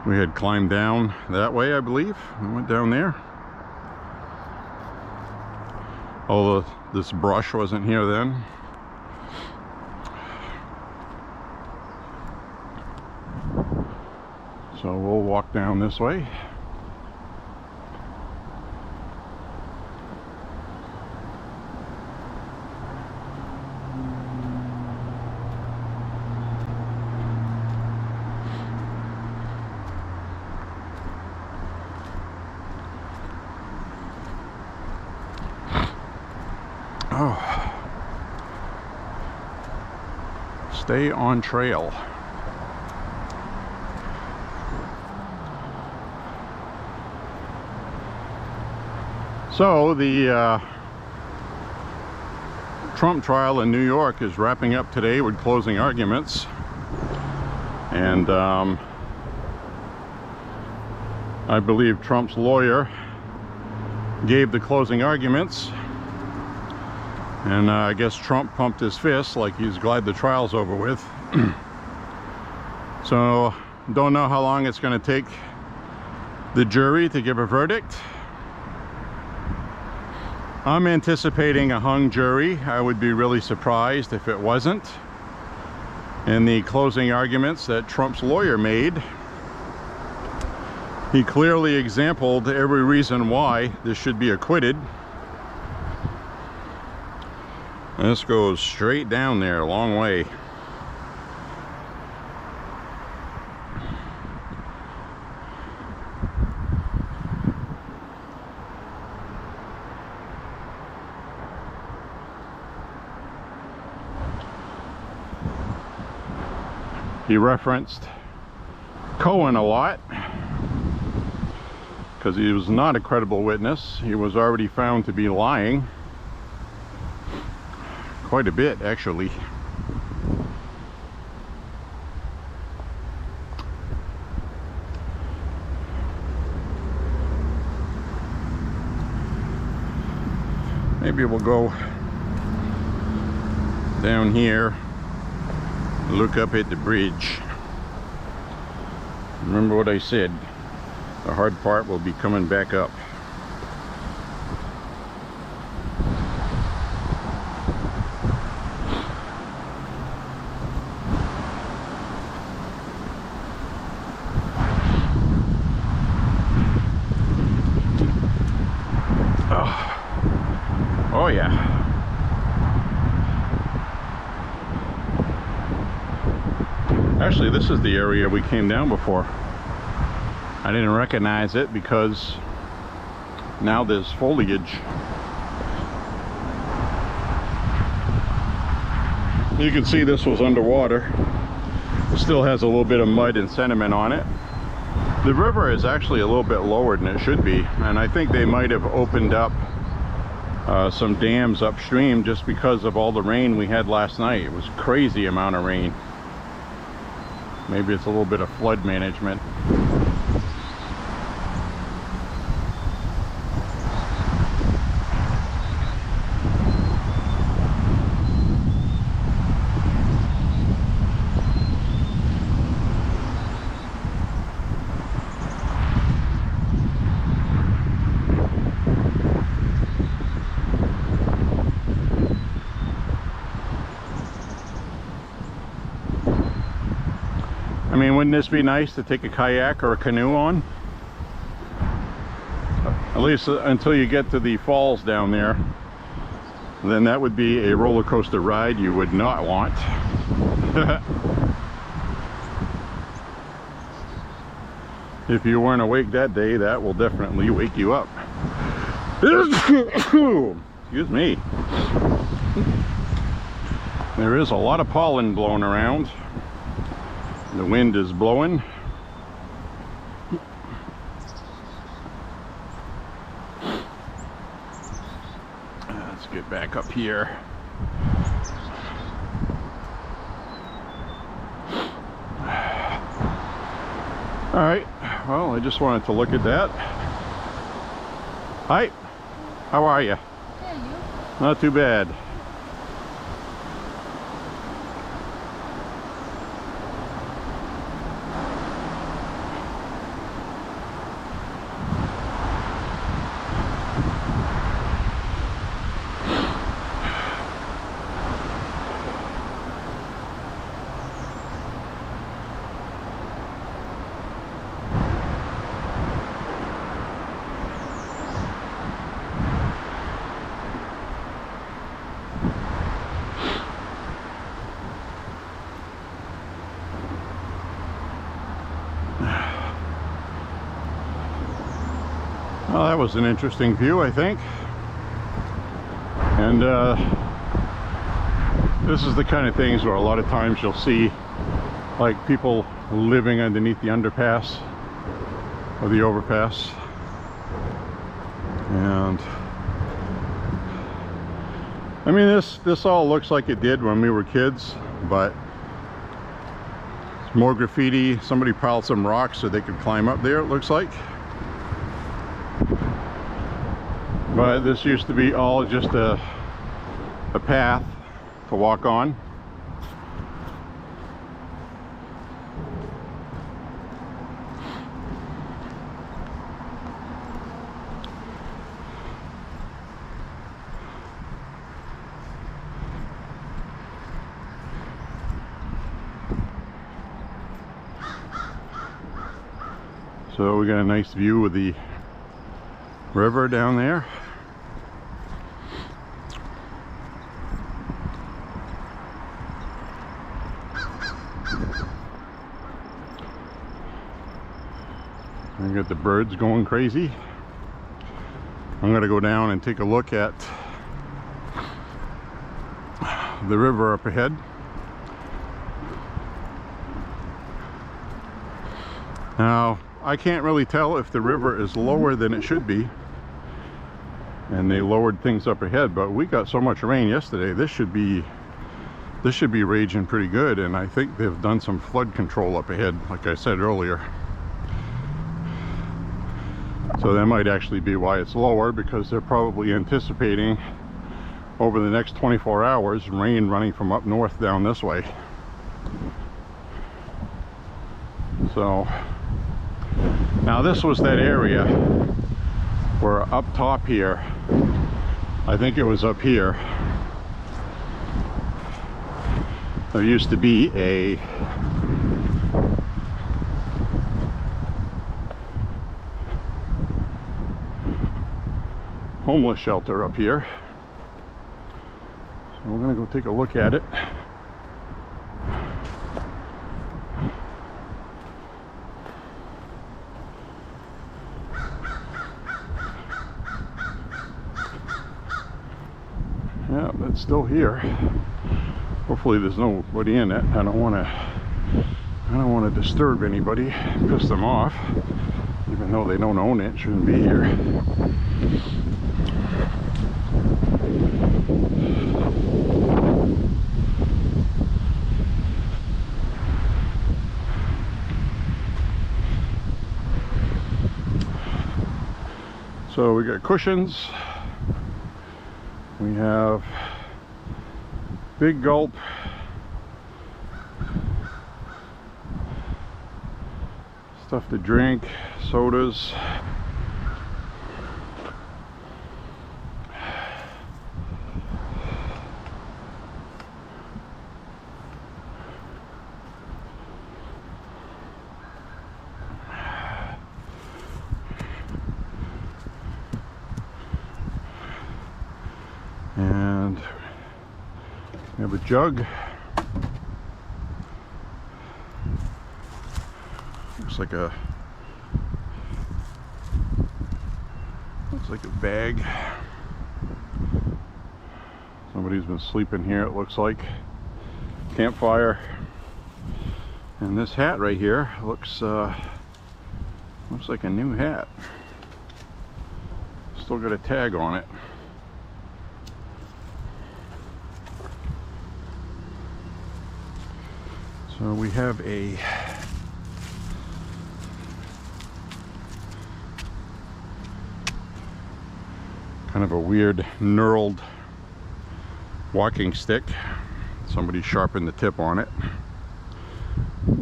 we had climbed down that way, I believe. We went down there. Although this brush wasn't here then. So we'll walk down this way. Oh. Stay on trail. So the Trump trial in New York is wrapping up today with closing arguments, and I believe Trump's lawyer gave the closing arguments, and I guess Trump pumped his fist like he's glad the trial's over with. So don't know how long it's going to take the jury to give a verdict. I'm anticipating a hung jury. I would be really surprised if it wasn't. In the closing arguments that Trump's lawyer made, he clearly exampled every reason why this should be acquitted. And this goes straight down there a long way. He referenced Cohen a lot because he was not a credible witness. He was already found to be lying quite a bit, actually. Maybe we'll go down here, look up at the bridge. Remember what I said, the hard part will be coming back up. Oh yeah. Actually, this is the area we came down before. I didn't recognize it because now there's foliage. You can see this was underwater. It still has a little bit of mud and sediment on it. The river is actually a little bit lower than it should be, and I think they might have opened up some dams upstream just because of all the rain we had last night. It was a crazy amount of rain. Maybe it's a little bit of flood management. I mean, wouldn't this be nice to take a kayak or a canoe on? At least until you get to the falls down there. Then that would be a roller coaster ride you would not want. If you weren't awake that day, that will definitely wake you up. Excuse me. There is a lot of pollen blowing around. The wind is blowing. Let's get back up here. All right, well, I just wanted to look at that. Hi, how are you? Yeah, you? Not too bad. Well, that was an interesting view, I think. And this is the kind of things where a lot of times you'll see like people living underneath the underpass or the overpass. And I mean, this all looks like it did when we were kids, but it's more graffiti. Somebody piled some rocks so they could climb up there, it looks like. But this used to be all just a path to walk on. So we got a nice view of the river down there. We got the birds going crazy. I'm gonna go down and take a look at the river up ahead. Now, I can't really tell if the river is lower than it should be, and they lowered things up ahead, but we got so much rain yesterday, this should be raging pretty good, and I think they've done some flood control up ahead, like I said earlier. So that might actually be why it's lower, because they're probably anticipating over the next 24 hours rain running from up north down this way. So now this was that area where up top here, I think it was up here, there used to be a homeless shelter up here. So we're gonna go take a look at it. Yeah, it's still here. Hopefully there's nobody in it. I don't want to disturb anybody, piss them off, even though they don't own it, shouldn't be here. So we got cushions. We have Big Gulp, stuff to drink, sodas. And we have a jug. Looks like a bag. Somebody's been sleeping here, it looks like. Campfire. And this hat right here looks like a new hat. Still got a tag on it. So we have a kind of a weird knurled walking stick. Somebody sharpened the tip on it.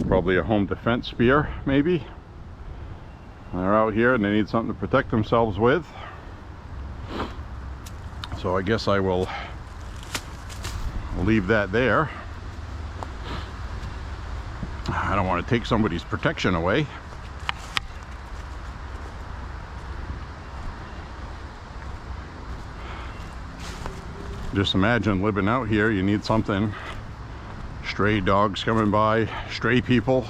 Probably a home defense spear, maybe. They're out here and they need something to protect themselves with. So I guess I will leave that there. I don't want to take somebody's protection away. Just imagine living out here, you need something. Stray dogs coming by, stray people,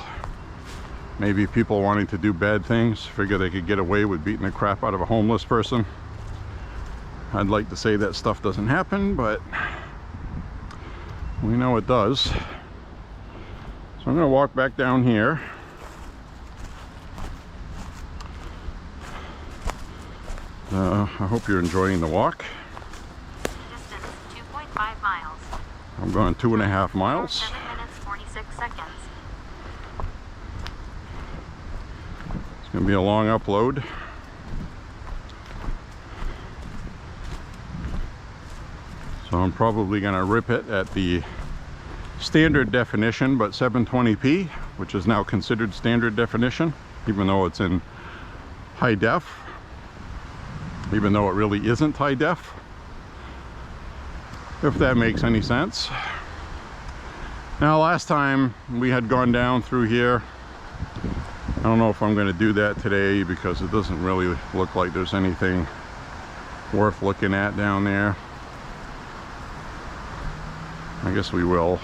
maybe people wanting to do bad things, figure they could get away with beating the crap out of a homeless person. I'd like to say that stuff doesn't happen, but we know it does. So I'm going to walk back down here. I hope you're enjoying the walk. Distance 2.5 miles. I'm going 2.5 miles. 7 minutes 46 seconds. It's going to be a long upload. So I'm probably going to rip it at the standard definition, but 720p, which is now considered standard definition, even though it's in high def, even though it really isn't high def, if that makes any sense. Now, last time we had gone down through here. I don't know if I'm going to do that today because it doesn't really look like there's anything worth looking at down there. I guess we will,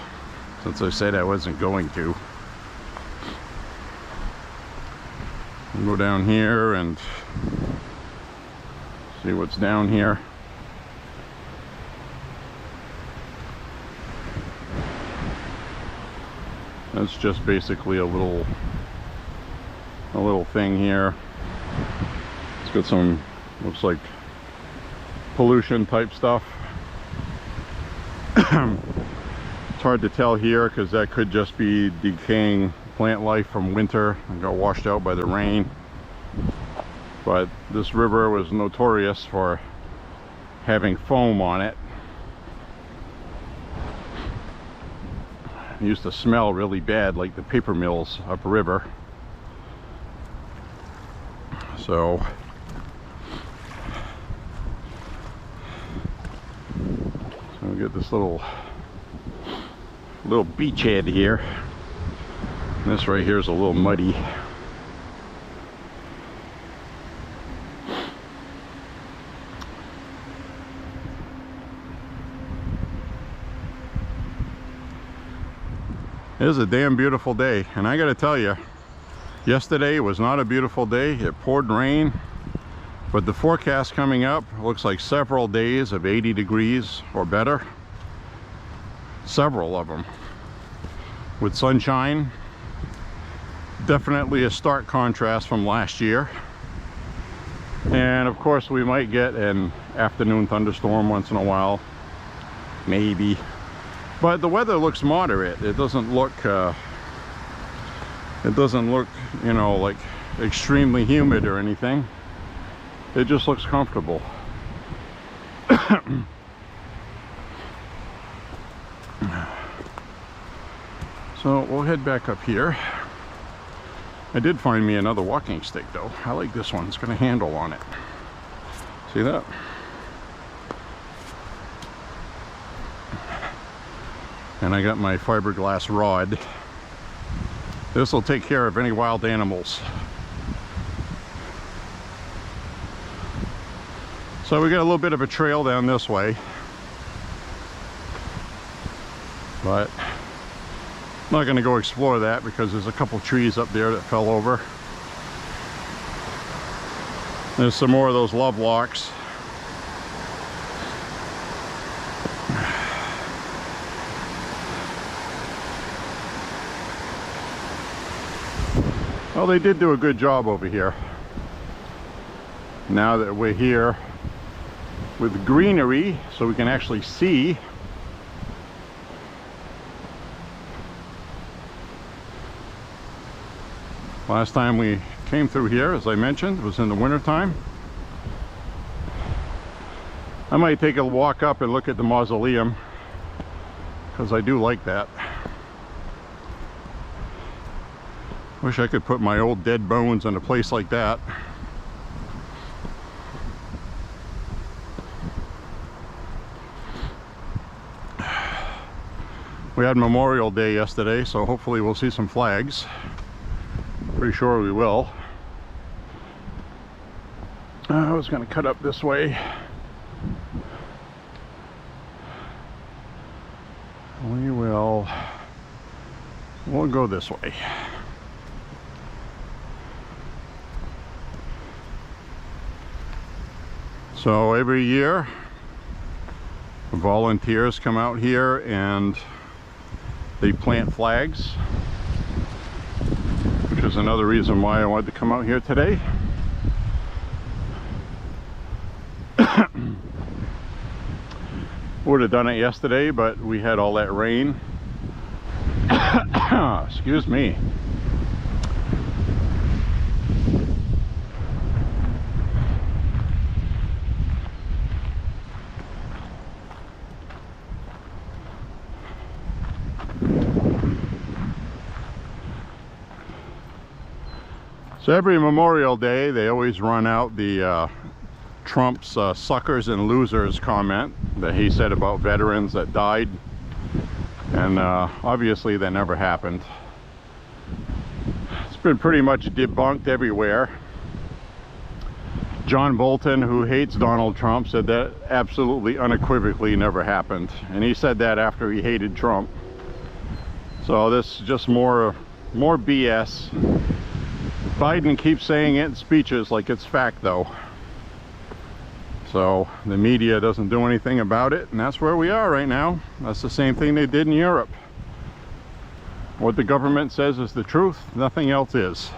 since I said I wasn't going to. We'll go down here and see what's down here. That's just basically a little thing here. It's got some, looks like pollution type stuff. It's hard to tell here because that could just be decaying plant life from winter and got washed out by the rain. But this river was notorious for having foam on it. It used to smell really bad, like the paper mills upriver. So we get this little beachhead here. And this right here is a little muddy. It is a damn beautiful day, and I gotta tell you, yesterday was not a beautiful day. It poured rain, but the forecast coming up looks like several days of 80 degrees or better. Several of them with sunshine. Definitely a stark contrast from last year. And of course we might get an afternoon thunderstorm once in a while, maybe. But the weather looks moderate. It doesn't look you know, like extremely humid or anything. It just looks comfortable. So we'll head back up here. I did find me another walking stick though. I like this one. It's got a handle on it. See that? And I got my fiberglass rod. This will take care of any wild animals. So we got a little bit of a trail down this way, but I'm not going to go explore that because there's a couple trees up there that fell over. There's some more of those love locks. Well, they did do a good job over here. Now that we're here with greenery, so we can actually see. Last time we came through here, as I mentioned, was in the winter time. I might take a walk up and look at the mausoleum because I do like that. Wish I could put my old dead bones in a place like that. We had Memorial Day yesterday, so hopefully we'll see some flags. Pretty sure we will. I was going to cut up this way. We'll go this way. So every year, volunteers come out here and they plant flags, which is another reason why I wanted to come out here today. Would have done it yesterday, but we had all that rain. Excuse me. So every Memorial Day, they always run out the Trump's suckers and losers comment that he said about veterans that died, and obviously that never happened. It's been pretty much debunked everywhere. John Bolton, who hates Donald Trump, said that absolutely unequivocally never happened, and he said that after he hated Trump. So this is just more BS. Biden keeps saying it in speeches like it's fact though. So the media doesn't do anything about it, and that's where we are right now. That's the same thing they did in Europe. What the government says is the truth, nothing else is.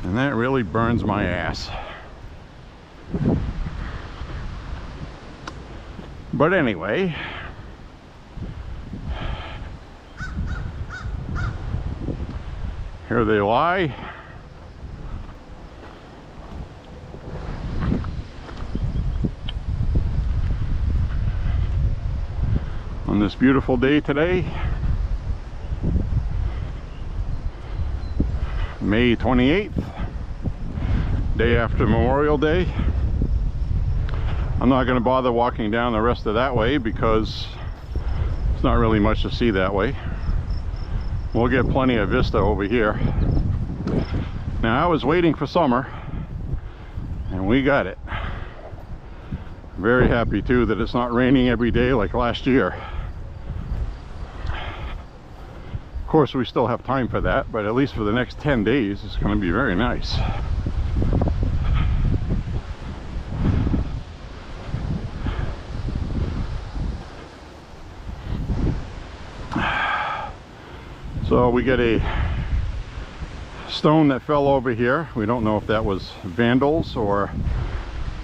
And that really burns my ass. But anyway, here they lie. On this beautiful day today, May 28th, day after Memorial Day. I'm not going to bother walking down the rest of that way because it's not really much to see that way. We'll get plenty of vista over here. Now I was waiting for summer and we got it. Very happy too that it's not raining every day like last year. Of course we still have time for that, but at least for the next 10 days it's going to be very nice. So we get a stone that fell over here. We don't know if that was vandals or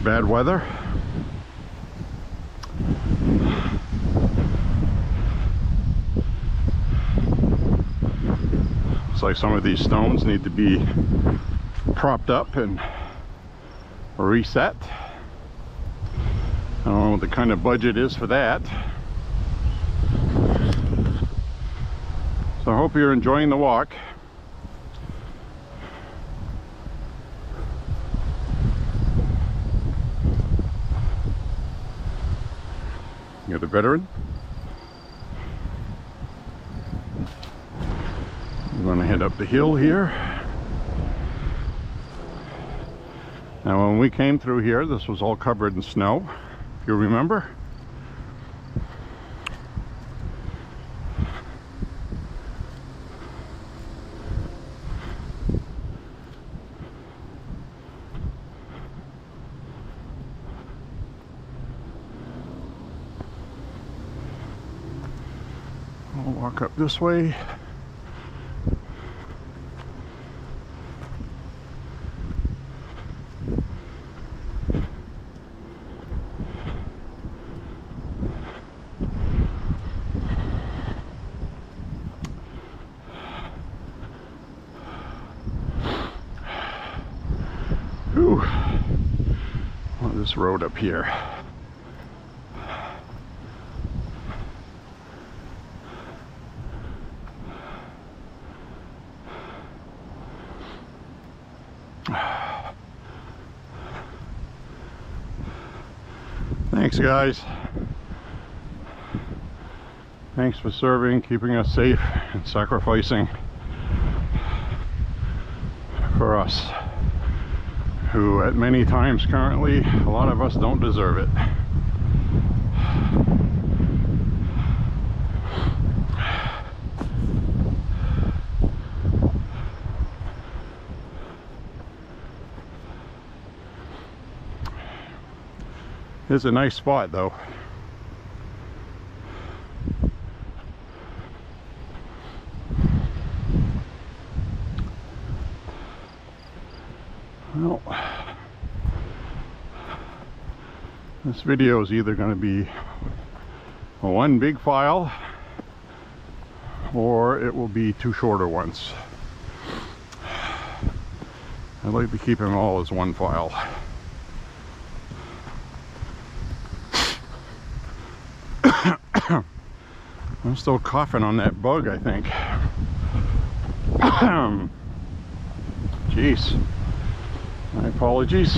bad weather. Looks like some of these stones need to be propped up and reset. I don't know what the kind of budget is for that. So I hope you're enjoying the walk. You're the veteran. I'm going to head up the hill here. Now when we came through here, this was all covered in snow, if you remember. I'll walk up this way. Ooh. Well, this road up here. Thanks guys. Thanks for serving, keeping us safe, and sacrificing for us, who at many times currently, a lot of us don't deserve it. It's a nice spot though. Well, this video is either going to be one big file or it will be two shorter ones. I'd like to keep them all as one file. I'm still coughing on that bug, I think. Jeez. My apologies.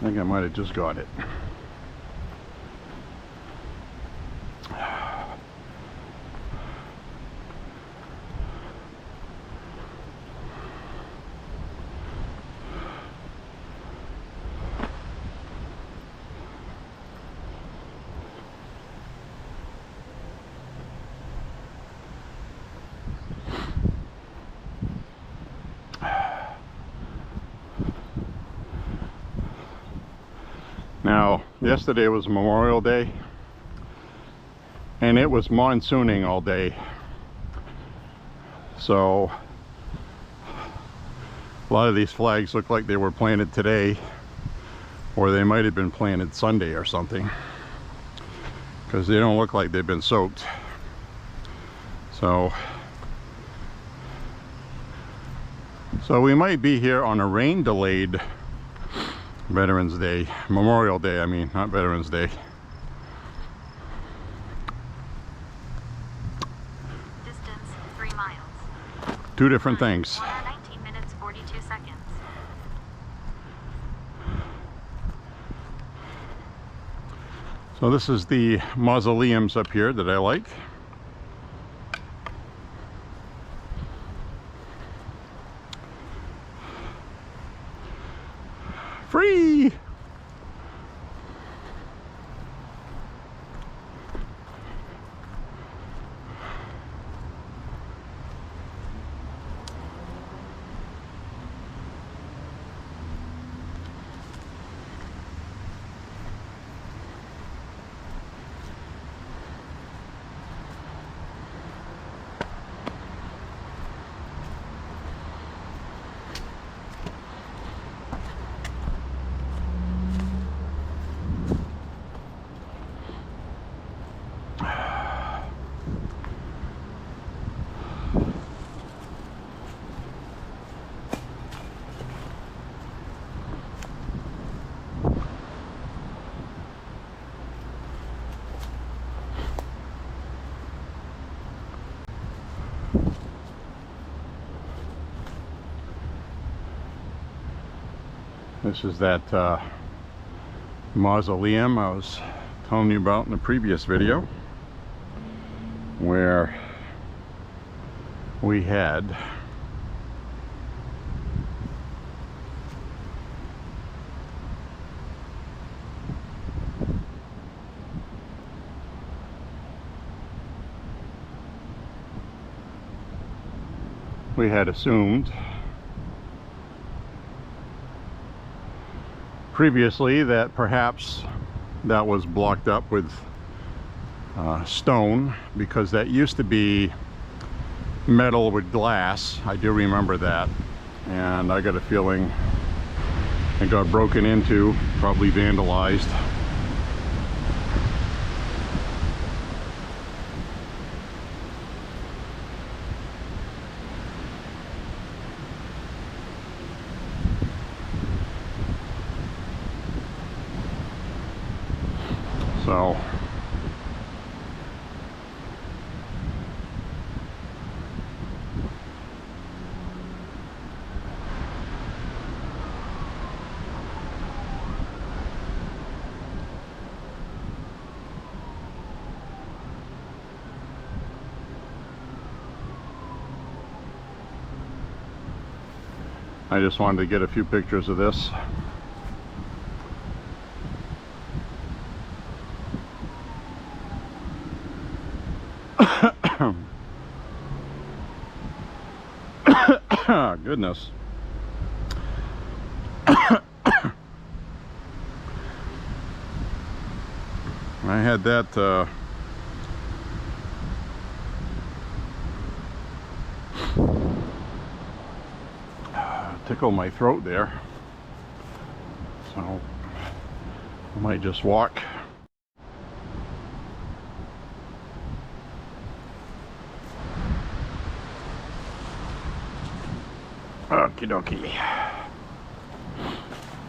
I think I might have just got it. Now, yesterday was Memorial Day, and it was monsooning all day. So, a lot of these flags look like they were planted today, or they might have been planted Sunday or something, because they don't look like they've been soaked. So we might be here on a rain-delayed Veterans Day, Memorial Day, I mean, not Veterans Day. Distance 3 miles. Two different things. 1 hour 19 minutes 42 seconds. So this is the mausoleums up here that I like. Free! This is that mausoleum I was telling you about in the previous video, where we had assumed previously that perhaps that was blocked up with stone, because that used to be metal with glass. I do remember that, and I got a feeling it got broken into, probably vandalized. So I just wanted to get a few pictures of this. Goodness. I had that tickle my throat there, so I might just walk. Okie dokie.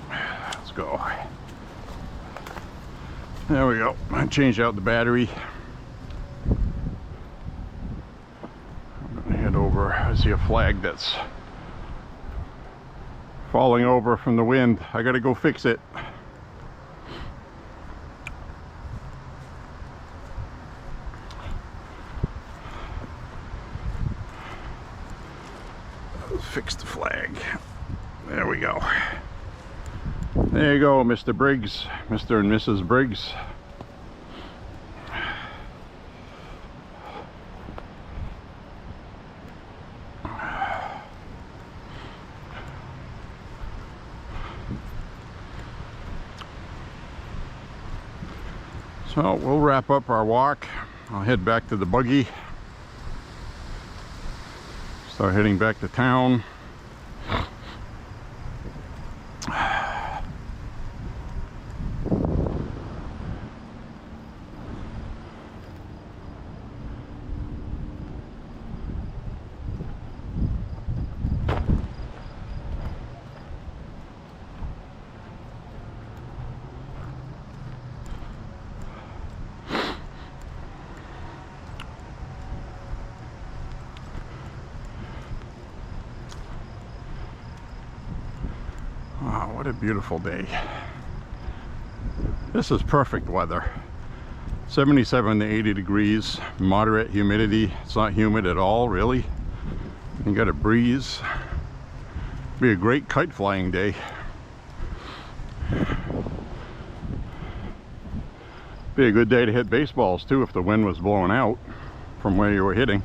Let's go. There we go. I changed out the battery. I'm gonna head over. I see a flag that's falling over from the wind. I gotta go fix it. Fix the flag. There we go. There you go, Mr. Briggs, Mr. and Mrs. Briggs. So we'll wrap up our walk. I'll head back to the buggy. Start heading back to town. Wow, what a beautiful day. This is perfect weather. 77 to 80 degrees, moderate humidity. It's not humid at all, really. You got a breeze. Be a great kite flying day. Be a good day to hit baseballs too if the wind was blowing out from where you were hitting.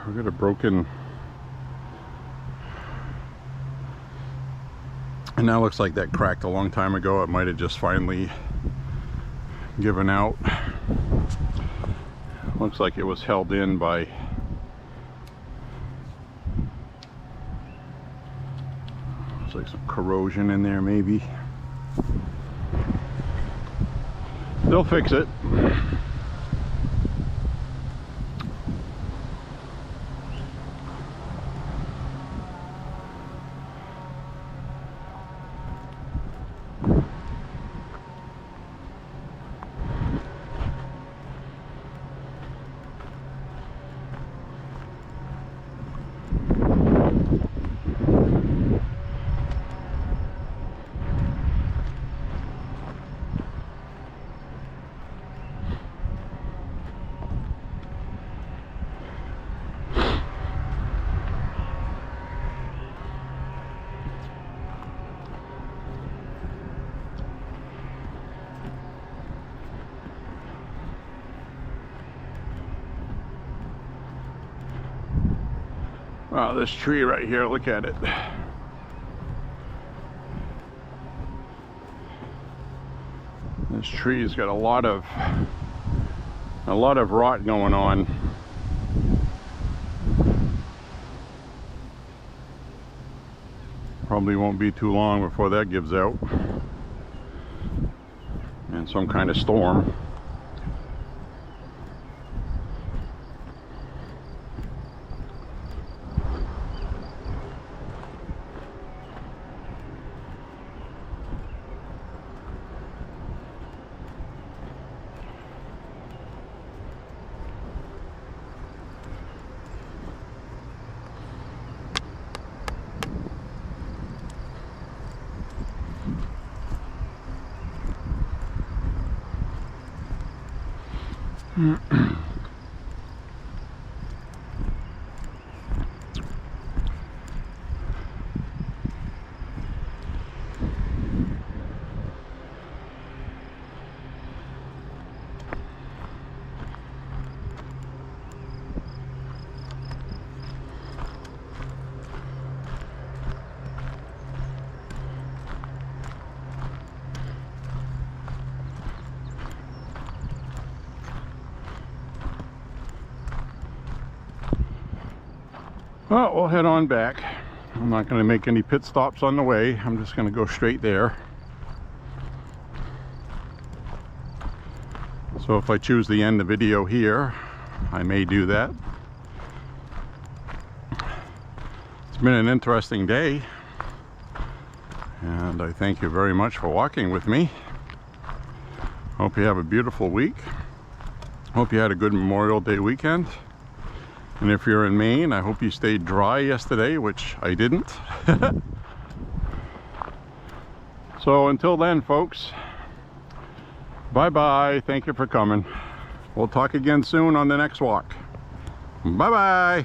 We got a broken, and that looks like that cracked a long time ago. It might have just finally given out. Looks like it was held in by looks like some corrosion in there maybe. They'll fix it. Oh, this tree right here, look at it. This tree's got a lot of rot going on. Probably won't be too long before that gives out. And some kind of storm. Well, we'll head on back. I'm not going to make any pit stops on the way. I'm just going to go straight there. So if I choose to end the video here, I may do that. It's been an interesting day, and I thank you very much for walking with me. Hope you have a beautiful week. Hope you had a good Memorial Day weekend. And if you're in Maine, I hope you stayed dry yesterday, which I didn't. So until then, folks, bye-bye. Thank you for coming. We'll talk again soon on the next walk. Bye-bye.